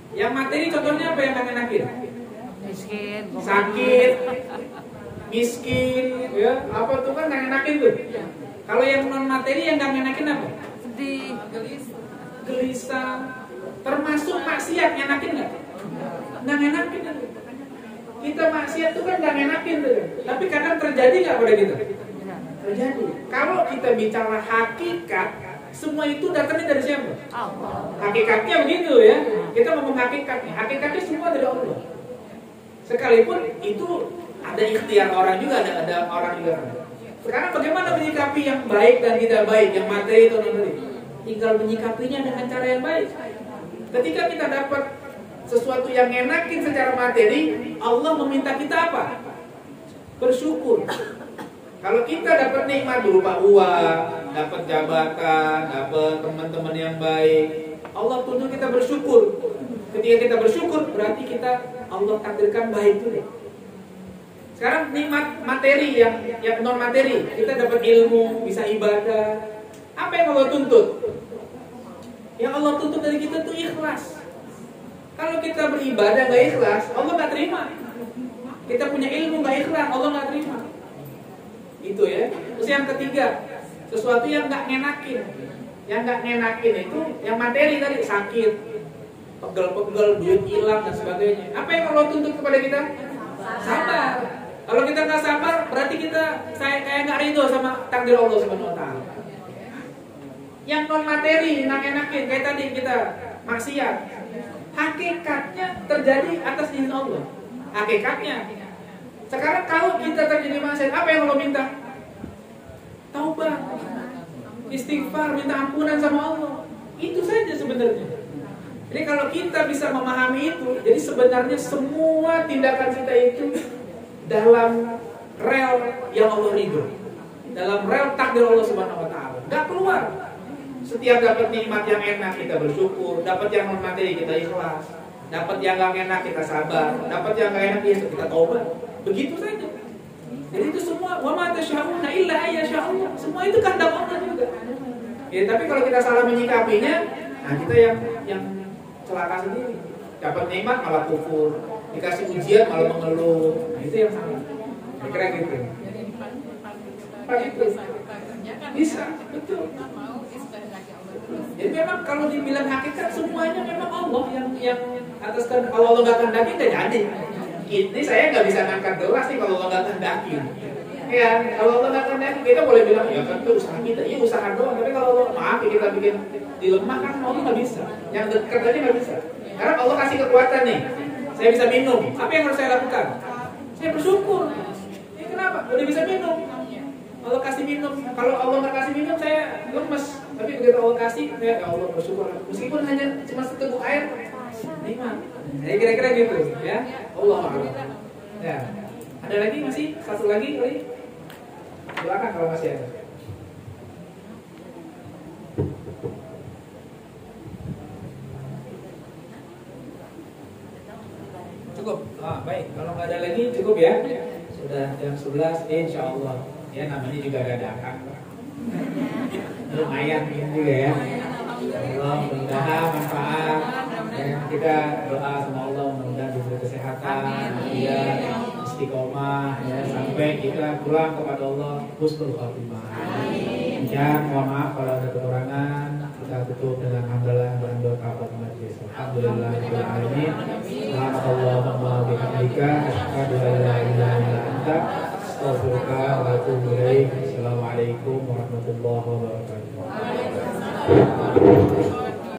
Yang materi contohnya apa yang nggak ngenakin? Miskin, Sakit, miskin, ya apa tuh kan nggak ngenakin tuh. Kalau yang non materi yang nggak ngenakin apa? sedih, Gelisah, termasuk maksiat ngenakin nggak? Nggak ngenakin. Kita maksiat tuh kan nggak ngenakin tuh. Tapi kadang terjadi nggak pada kita? Terjadi. Kalau kita bicara hakikat, semua itu datangnya dari siapa? Allah. Hakikatnya begitu ya. Kita ngomong hakikatnya. Hakikatnya semua dari Allah. Sekalipun itu ada ikhtiar orang juga, ada orang juga. Sekarang bagaimana menyikapi yang baik dan tidak baik, yang materi atau non materi? Tinggal menyikapinya dengan cara yang baik. Ketika kita dapat sesuatu yang enakin secara materi, Allah meminta kita apa? Bersyukur. Kalau kita dapat nikmat berupa uang, dapat jabatan, dapat teman-teman yang baik, Allah tuntut kita bersyukur. Ketika kita bersyukur, berarti kita Allah takdirkan baik juga. Sekarang nikmat materi yang non materi, kita dapat ilmu, bisa ibadah. Apa yang Allah tuntut? Yang Allah tuntut dari kita itu ikhlas. Kalau kita beribadah nggak ikhlas, Allah nggak terima. Kita punya ilmu nggak ikhlas, Allah nggak terima. Itu ya. Terus yang ketiga, sesuatu yang nggak ngenakin. Yang nggak ngenakin itu yang materi tadi, sakit, pegel-pegel, duit hilang dan sebagainya. Apa yang Allah tuntut kepada kita? Sabar. Kalau kita nggak sabar, berarti kita kayak nggak ridho sama takdir Allah Subhanahu Wa Taala. Yang non materi, nggak enakin, kayak tadi kita maksiat. Hakikatnya terjadi atas izin Allah. Hakikatnya. Sekarang kalau kita terjadi maksiat, apa yang Allah minta? Taubat, istighfar, minta ampunan sama Allah. Itu saja sebenarnya. Jadi kalau kita bisa memahami itu, jadi sebenarnya semua tindakan kita itu dalam rel yang Allah ridho, dalam rel takdir Allah Subhanahu Wa Taala. Gak keluar. Setiap dapat nikmat yang enak kita bersyukur, dapat yang non materi kita ikhlas, dapat yang gak enak kita sabar, dapat yang gak enak kita taubat. Begitu saja. Jadi itu semua wa ma tasyauna illa ayyasha-Allah. Semua itu kehendak Allah juga. Ya, tapi kalau kita salah menyikapinya, nah kita yang celaka sendiri. Dapat nikmat malah kufur, dikasih ujian malah mengeluh. Nah, itu yang salah. Kira gitu. Jadi Itu bisa, betul. Jadi memang kalau dibilang hakikat semuanya memang Allah yang atas kehendak. Kalau Allah nggak kehendaki nggak jadi. Ini saya nggak bisa ngangkat gelas nih kalau Allah nggak kehendaki. Ya, kalau Allah nggak kehendaki kita boleh bilang ya kan itu usaha kita, iya usaha doang. Tapi kalau Allah maaf kita bikin dilemah kan Allah nggak bisa. Yang dekat aja nggak bisa. Karena Allah kasih kekuatan nih. Saya bisa minum. Apa yang harus saya lakukan? Saya bersyukur. Ini kenapa? Udah bisa minum. Allah kasih minum. Kalau Allah nggak kasih minum saya lemes. Tapi begitu Allah kasih, ya Allah bersyukur. Meskipun hanya cuma seteguk air, nikmat. Jadi kira-kira gitu, ya. Allah Akbar. Ya. Ada lagi masih satu lagi kali? Silakan kalau masih ada. Cukup. Baik. cukup ya. Sudah jam 11 insya Allah. Ya namanya juga dadakan. Lumayan juga ya. Allah mudah-mudahan manfaat. Ya, kita doa sama Allah mudah-mudahan diberi kesehatan, ya, istiqomah, ya, sampai kita pulang kepada Allah husnul khotimah. Ya, mohon maaf kalau ada kekurangan. Kita tutup dengan hamdalah dan doa kafaratul majlis. Alhamdulillahirabbil alamin. Subhanallahumma wa bihamdika asyhadu an la ilaha illa anta astaghfiruka wa atubu ilaik. Assalamualaikum warahmatullahi wabarakatuh.